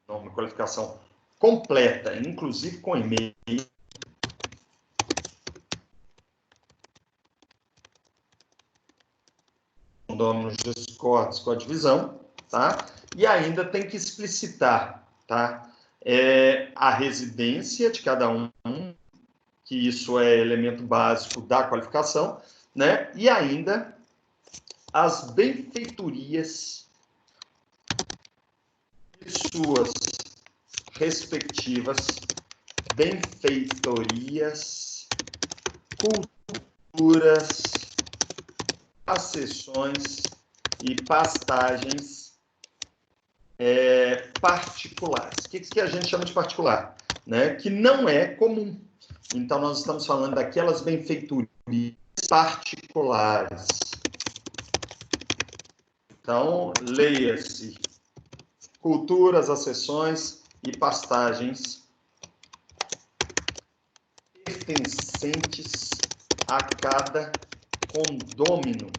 Nome e qualificação completa, inclusive com e-mail. Condôminos discordes com a divisão, tá? E ainda tem que explicitar, tá? A residência de cada um, que isso é elemento básico da qualificação, né? E ainda as benfeitorias e suas respectivas benfeitorias, culturas, acessões e pastagens particulares. O que a gente chama de particular? Né? Que não é comum. Então, nós estamos falando daquelas benfeitorias particulares. Então, leia-se culturas, accessões e pastagens pertencentes a cada condômino.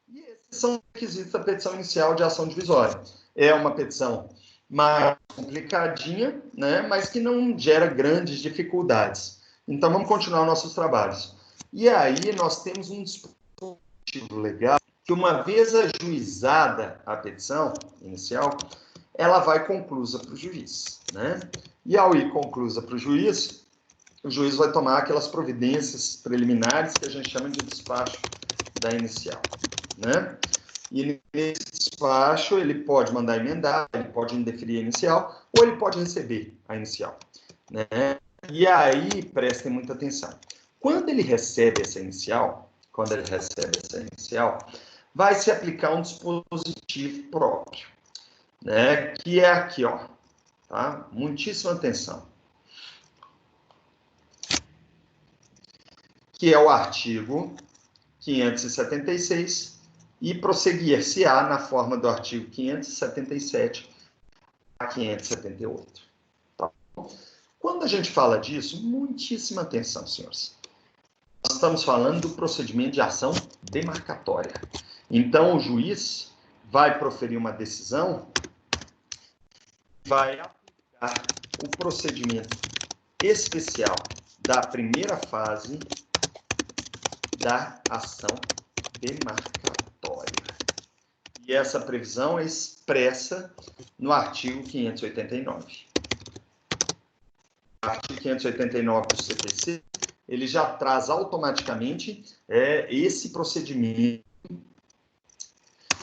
E esses são os requisitos da petição inicial de ação divisória. É uma petição mais complicadinha, né, mas que não gera grandes dificuldades. Então, vamos continuar nossos trabalhos. E aí, nós temos um dispositivo legal que, uma vez ajuizada a petição inicial, ela vai conclusa para o juiz, né? E ao ir conclusa para o juiz vai tomar aquelas providências preliminares que a gente chama de despacho da inicial, né? E nesse despacho ele pode mandar emendar, ele pode indeferir a inicial, ou ele pode receber a inicial, né? E aí, prestem muita atenção. Quando ele recebe essa inicial, vai se aplicar um dispositivo próprio, né? Que é aqui, ó, tá? Muitíssima atenção. Que é o artigo 576 e prosseguir-se-á na forma do artigo 577 a 578. Tá? Quando a gente fala disso, muitíssima atenção, senhores. Nós estamos falando do procedimento de ação demarcatória. Então, o juiz vai proferir uma decisão, vai aplicar o procedimento especial da primeira fase da ação demarcatória. E essa previsão é expressa no artigo 589. O artigo 589 do CPC, ele já traz automaticamente esse procedimento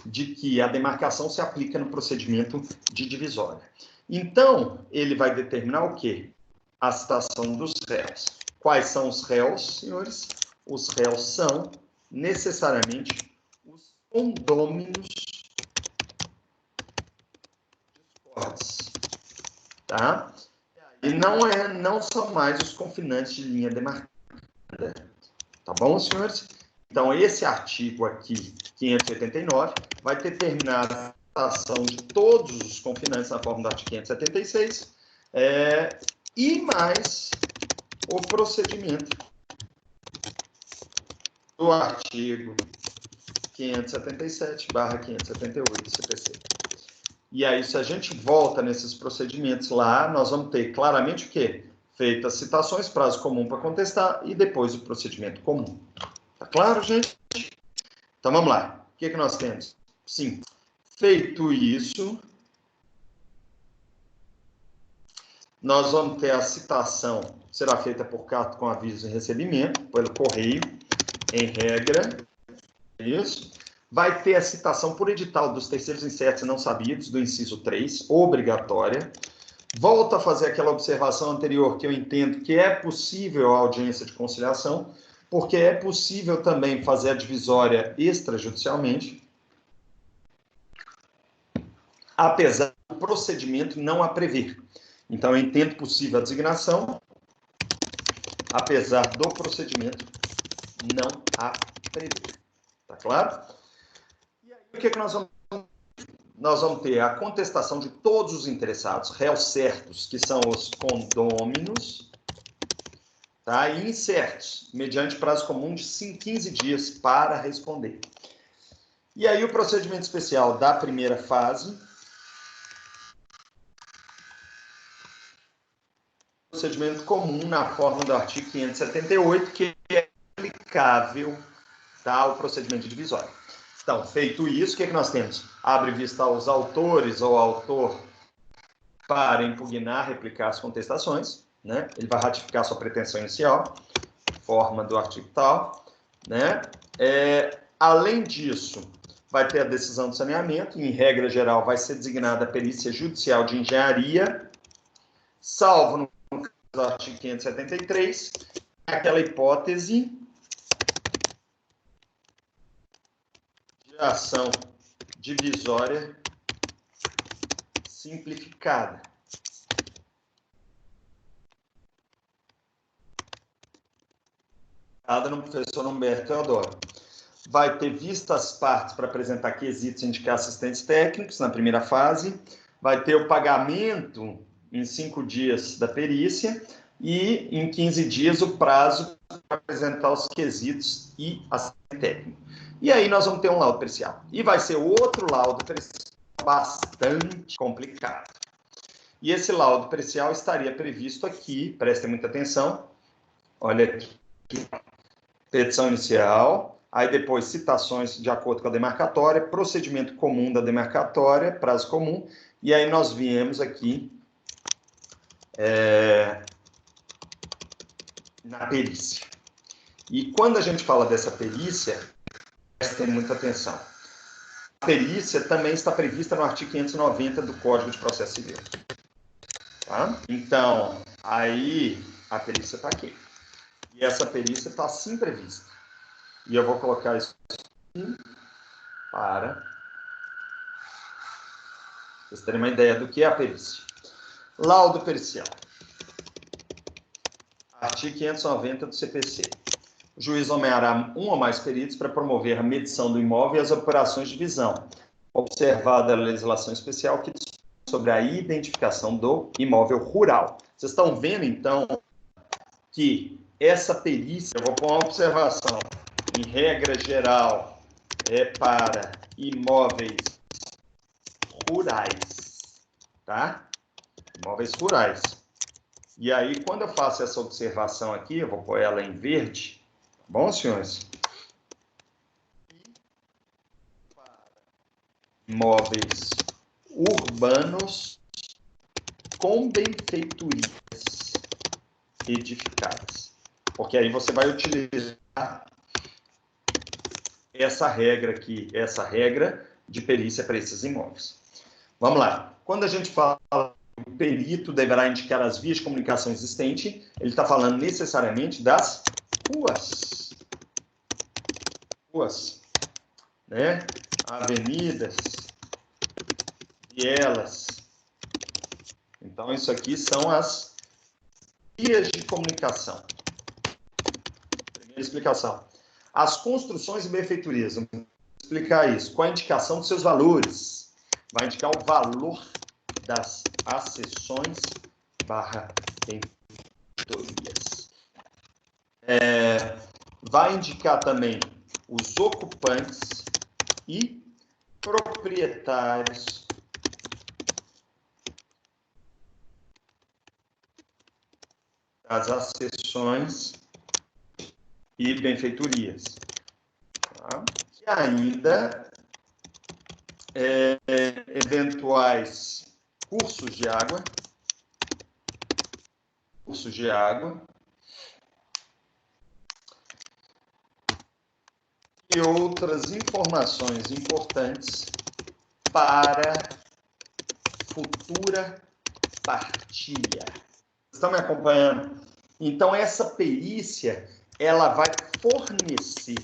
de que a demarcação se aplica no procedimento de divisória. Então, ele vai determinar o quê? A citação dos réus. Quais são os réus, senhores? Os réus são, necessariamente, os condôminos discordes, tá? E não são mais os confinantes de linha demarcada. Tá bom, senhores? Então, esse artigo aqui, 589, vai determinar a citação de todos os confinantes na forma do artigo 576, e mais o procedimento do artigo 577/578 do CPC. E aí, se a gente volta nesses procedimentos lá, nós vamos ter claramente o quê? Feitas citações, prazo comum para contestar e depois o procedimento comum. Tá claro, gente? Então, vamos lá. O que nós temos? Sim. Feito isso, nós vamos ter a citação, será feita por carta com aviso e recebimento, pelo correio, em regra, isso. Vai ter a citação por edital dos terceiros incertos e não sabidos, do inciso 3, obrigatória. Volto a fazer aquela observação anterior, que eu entendo que é possível a audiência de conciliação, porque é possível também fazer a divisória extrajudicialmente, apesar do procedimento não a prever. Então, eu entendo possível a designação, apesar do procedimento não a prever. Tá claro? E aí, o que nós vamos ter? Nós vamos ter a contestação de todos os interessados, réus certos, que são os condôminos, tá? E incertos, mediante prazo comum de 15 dias para responder. E aí, o procedimento especial da primeira fase, procedimento comum na forma do artigo 578, que é aplicável, tá, ao procedimento de divisória. Então, feito isso, o que nós temos? Abre vista aos autores ou autor para impugnar, replicar as contestações, né? Ele vai ratificar sua pretensão inicial, forma do artigo tal, né? Além disso, vai ter a decisão do saneamento, em regra geral, vai ser designada a perícia judicial de engenharia, salvo no do artigo 573, aquela hipótese de ação divisória simplificada. no professor Humberto Teodoro. Vai ter vista as partes para apresentar quesitos e indicar assistentes técnicos na primeira fase. Vai ter o pagamento em 5 dias da perícia e em 15 dias o prazo para apresentar os quesitos e assistente técnico. E aí nós vamos ter um laudo pericial. E vai ser outro laudo pericial bastante complicado. E esse laudo pericial estaria previsto aqui, prestem muita atenção, olha aqui, petição inicial, aí depois citações de acordo com a demarcatória, procedimento comum da demarcatória, prazo comum, e aí nós viemos aqui na perícia. E quando a gente fala dessa perícia, prestem muita atenção. A perícia também está prevista no artigo 590 do Código de Processo Civil. Tá? Então, aí a perícia está aqui. E essa perícia está assim prevista. E eu vou colocar isso aqui para vocês terem uma ideia do que é a perícia. Laudo pericial. Artigo 590 do CPC. O juiz nomeará um ou mais peritos para promover a medição do imóvel e as operações de visão, observada a legislação especial que dispõe sobre a identificação do imóvel rural. Vocês estão vendo, então, que essa perícia, eu vou pôr uma observação, em regra geral, é para imóveis rurais, tá? Imóveis rurais. E aí, quando eu faço essa observação aqui, eu vou pôr ela em verde, tá bom, senhores? Imóveis urbanos com benfeitorias edificadas. Porque aí você vai utilizar essa regra aqui, essa regra de perícia para esses imóveis. Vamos lá. Quando a gente fala que o perito deverá indicar as vias de comunicação existentes, ele está falando necessariamente das ruas. Ruas, né? Avenidas, vielas. Então, isso aqui são as vias de comunicação. Primeira explicação. As construções e benfeitorias. Vamos explicar isso. Com a indicação dos seus valores. Vai indicar o valor das acessões barra benfeitorias. Vai indicar também os ocupantes e proprietários das acessões e benfeitorias. Tá? E ainda eventuais cursos de água, e outras informações importantes para futura partilha. Estão me acompanhando? Então, essa perícia, ela vai fornecer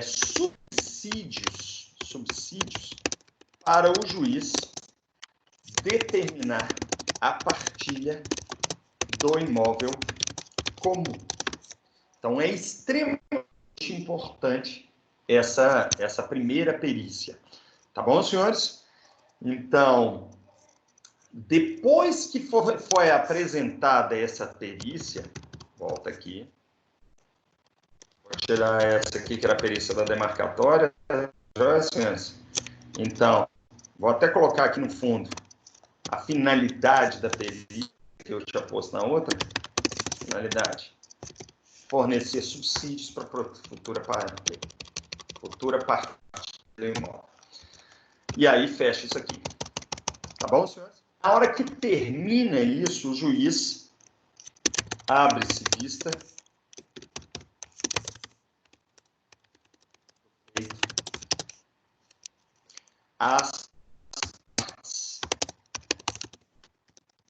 subsídios para o juiz determinar a partilha do imóvel comum. Então, é extremamente importante essa primeira perícia. Tá bom, senhores? Então, depois que foi apresentada essa perícia, volta aqui. Vou tirar essa aqui, que era a perícia da demarcatória. Senhores? Então, vou até colocar aqui no fundo a finalidade da perícia, que eu tinha posto na outra. Finalidade. Fornecer subsídios para futura partilha do imóvel. E aí fecha isso aqui. Tá bom, senhores? Na hora que termina isso, o juiz abre-se vista. As partes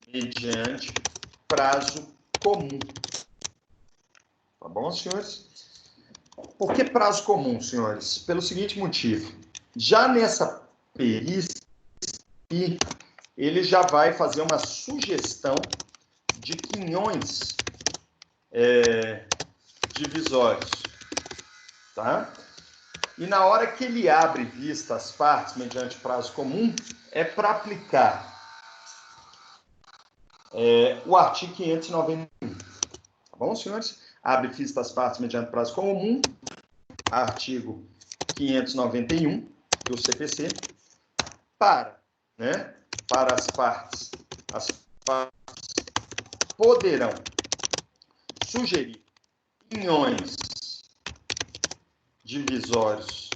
mediante prazo comum. Tá bom, senhores? Por que prazo comum, senhores? Pelo seguinte motivo. Já nessa perícia, ele já vai fazer uma sugestão de quinhões divisórios, tá? E na hora que ele abre vista às partes mediante prazo comum, é para aplicar o artigo 591. Tá bom, senhores? Abre vista às partes mediante prazo comum, artigo 591 do CPC, para as partes poderão sugerir quinhões divisórios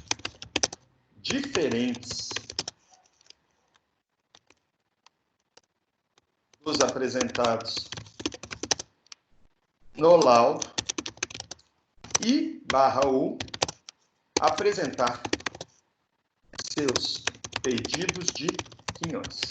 diferentes dos apresentados no laudo e /ou apresentar seus pedidos de quinhões.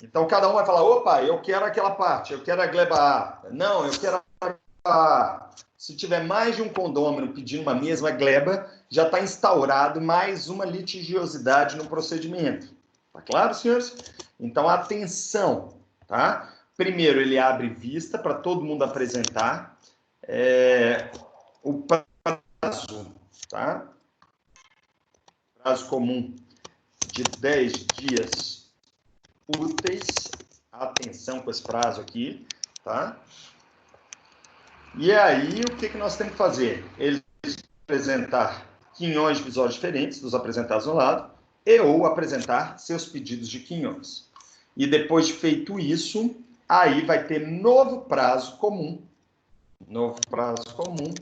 Então, cada um vai falar, opa, eu quero aquela parte, eu quero a gleba A. Não, eu quero a gleba A. Se tiver mais de um condômino pedindo uma mesma gleba, já está instaurado mais uma litigiosidade no procedimento. Tá claro, senhores? Então, atenção, tá? Primeiro, ele abre vista para todo mundo apresentar o prazo, tá? Prazo comum de 10 dias úteis. Atenção com esse prazo aqui, tá? E aí, o que nós temos que fazer? Eles apresentar quinhões divisórios diferentes dos apresentados no lado ou apresentar seus pedidos de quinhões. E depois de feito isso, aí vai ter novo prazo comum. Novo prazo comum.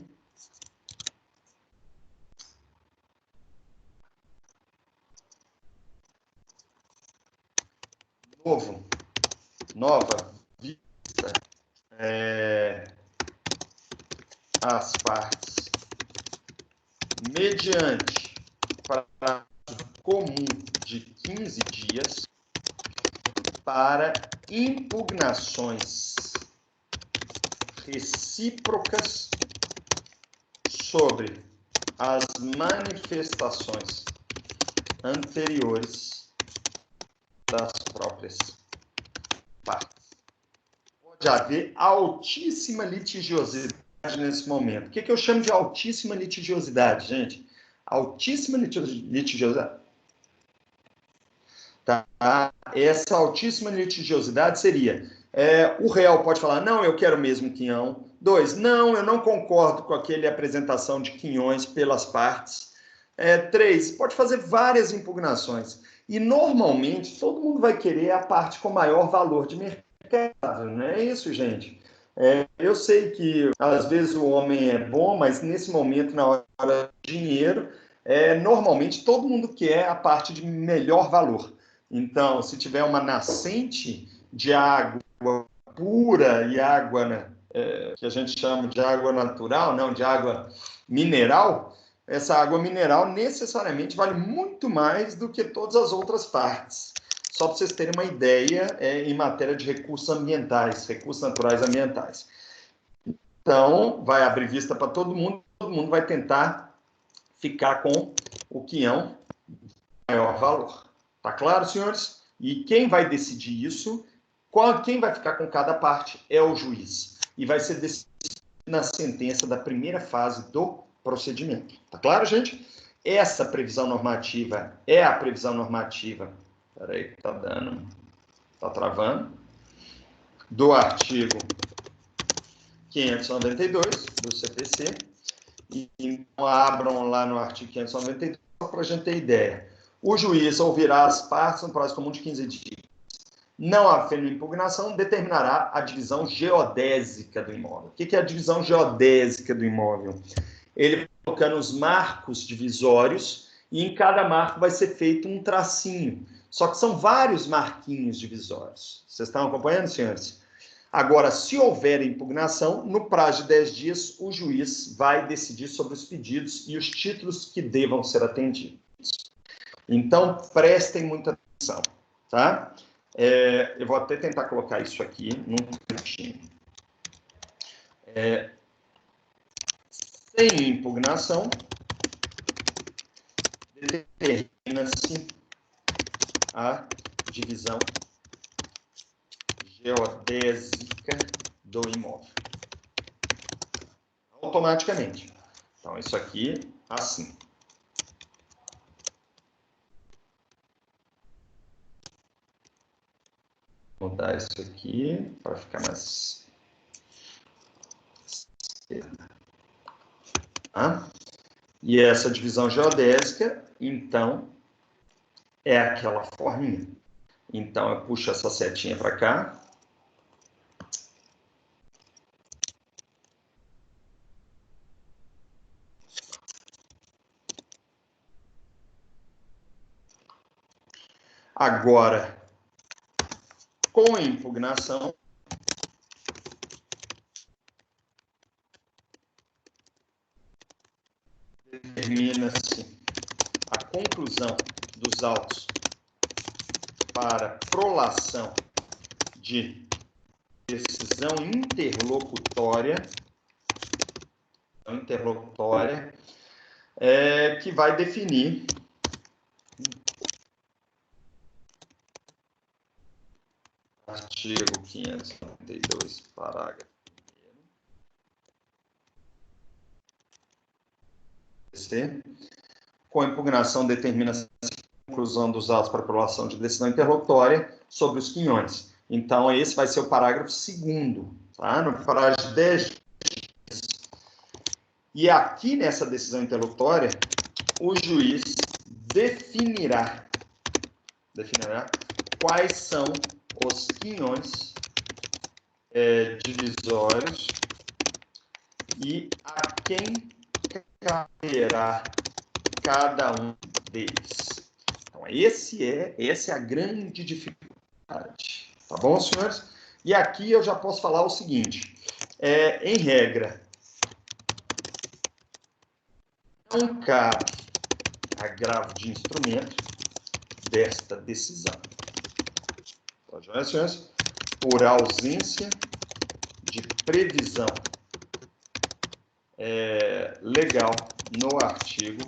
Nova vista às partes mediante prazo comum de 15 dias para impugnações recíprocas sobre as manifestações anteriores das próprias partes. Pode haver altíssima litigiosidade nesse momento. O que eu chamo de altíssima litigiosidade, gente? Altíssima litigiosidade. Tá? Essa altíssima litigiosidade seria: o réu pode falar, não, eu quero mesmo quinhão. 2, não, eu não concordo com aquela apresentação de quinhões pelas partes. 3, pode fazer várias impugnações. E, normalmente, todo mundo vai querer a parte com maior valor de mercado, não é isso, gente? Eu sei que, às vezes, o homem é bom, mas, nesse momento, na hora do dinheiro, normalmente, todo mundo quer a parte de melhor valor. Então, se tiver uma nascente de água pura e água, que a gente chama de água natural, não de água mineral, essa água mineral necessariamente vale muito mais do que todas as outras partes. Só para vocês terem uma ideia, em matéria de recursos ambientais, recursos naturais ambientais. Então, vai abrir vista para todo mundo vai tentar ficar com o quinhão de maior valor. Tá claro, senhores? E quem vai decidir isso, quem vai ficar com cada parte é o juiz. E vai ser decidido na sentença da primeira fase do procedimento. Tá claro, gente? Essa previsão normativa é a previsão normativa. Peraí, que tá travando. Do artigo 592 do CPC. E então, abram lá no artigo 592 para a gente ter ideia. O juiz ouvirá as partes no prazo comum de 15 dias. Não havendo impugnação, determinará a divisão geodésica do imóvel. O que é a divisão geodésica do imóvel? Ele colocando os marcos divisórios e em cada marco vai ser feito um tracinho. Só que são vários marquinhos divisórios. Vocês estão acompanhando, senhores? Agora, se houver impugnação, no prazo de 10 dias, o juiz vai decidir sobre os pedidos e os títulos que devam ser atendidos. Então, prestem muita atenção, tá? Eu vou até tentar colocar isso aqui num cantinho. Sem impugnação, determina-se a divisão geodésica do imóvel. automaticamente. Então, isso aqui, assim. Vou mudar isso aqui para ficar mais esquerda. Tá? E essa divisão geodésica, então, é aquela forminha. Então, eu puxo essa setinha para cá. Agora, com a impugnação, determina-se a conclusão dos autos para prolação de decisão interlocutória, que vai definir artigo 592, parágrafo 1º. Com a impugnação, determina-se a conclusão dos autos para prolação de decisão interlocutória sobre os quinhões. Então, esse vai ser o parágrafo 2º, tá? No parágrafo 10. E aqui, nessa decisão interlocutória, o juiz definirá quais são os quinhões divisórios e a quem caberá cada um deles. Então, essa é a grande dificuldade. Tá bom, senhores? E aqui eu já posso falar o seguinte. Em regra, não cabe agravo de instrumento desta decisão. Tá joia, senhores? Por ausência de previsão legal no artigo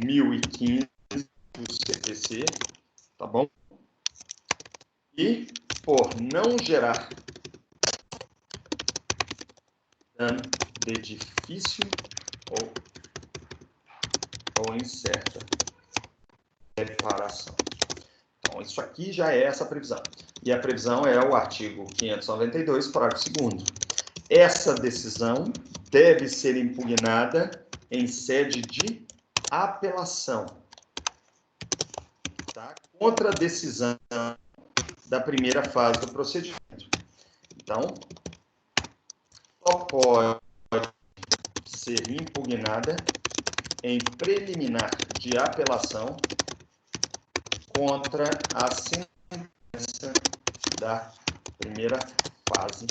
1015 do CPC, tá bom? E por não gerar dano de difícil ou incerta reparação. Então, isso aqui já é essa previsão. E a previsão é o artigo 592, parágrafo 2º. Essa decisão deve ser impugnada em sede de apelação, tá? Contra a decisão da primeira fase do procedimento. Então, só pode ser impugnada em preliminar de apelação contra a sentença da primeira fase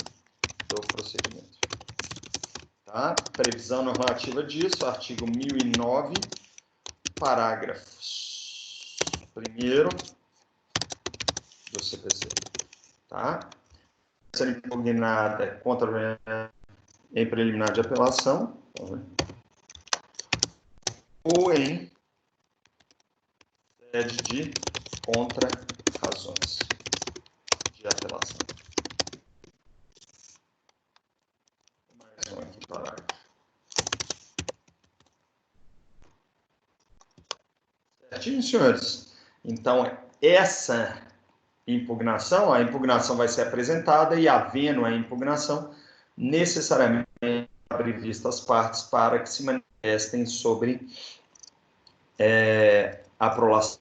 do procedimento. Tá? Previsão normativa disso, artigo 1009, parágrafo 1º do CPC. Tá? Ser impugnada contra em preliminar de apelação, ou em sede de contra-razões de apelação. Mais um aqui, parágrafo. Certinho, senhores? Então, essa impugnação, a impugnação vai ser apresentada e, havendo a impugnação, necessariamente abre vista às partes para que se manifestem sobre a prolação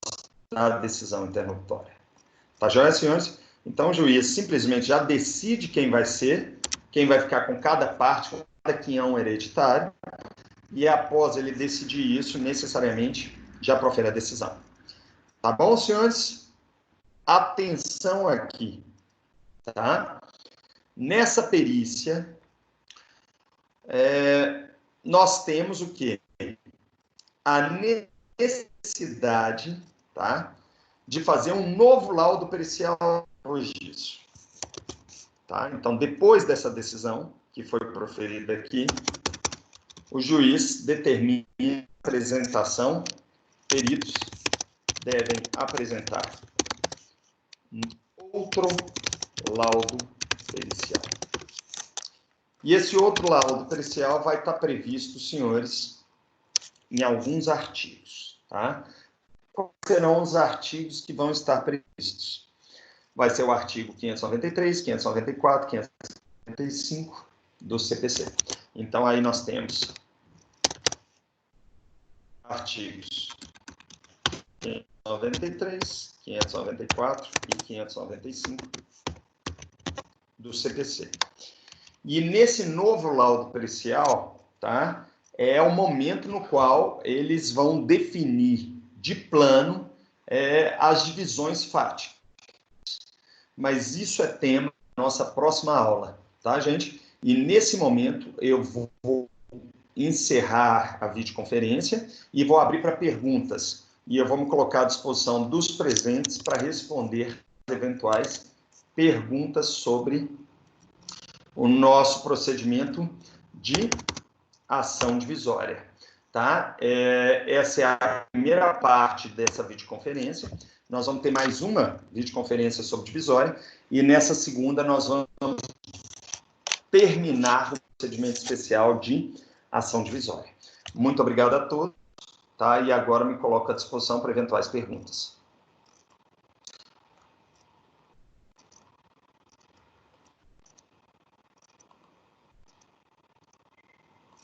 da decisão interlocutória. Tá joia, senhores? Então, o juiz simplesmente já decide quem vai ser, quem vai ficar com cada parte, com cada quinhão hereditário, e após ele decidir isso, necessariamente, já profere a decisão. Tá bom, senhores? Atenção aqui, tá? Nessa perícia, nós temos o quê? A necessidade, tá, de fazer um novo laudo pericial registro. Tá? Então, depois dessa decisão, que foi proferida aqui, o juiz determina a apresentação, peritos devem apresentar outro laudo pericial. E esse outro laudo pericial vai estar previsto, senhores, em alguns artigos, tá? Quais serão os artigos que vão estar previstos? Vai ser o artigo 593, 594, 595 do CPC. Então, aí nós temos artigos 593, 594 e 595 do CPC. E nesse novo laudo pericial, tá, é o momento no qual eles vão definir de plano as divisões fáticas. Mas isso é tema da nossa próxima aula, tá, gente? E nesse momento eu vou encerrar a videoconferência e vou abrir para perguntas. E eu vou me colocar à disposição dos presentes para responder eventuais perguntas sobre o nosso procedimento de ação divisória, tá? Essa é a primeira parte dessa videoconferência. Nós vamos ter mais uma videoconferência sobre divisória e nessa segunda nós vamos terminar o procedimento especial de ação divisória. Muito obrigado a todos, tá? E agora me coloco à disposição para eventuais perguntas.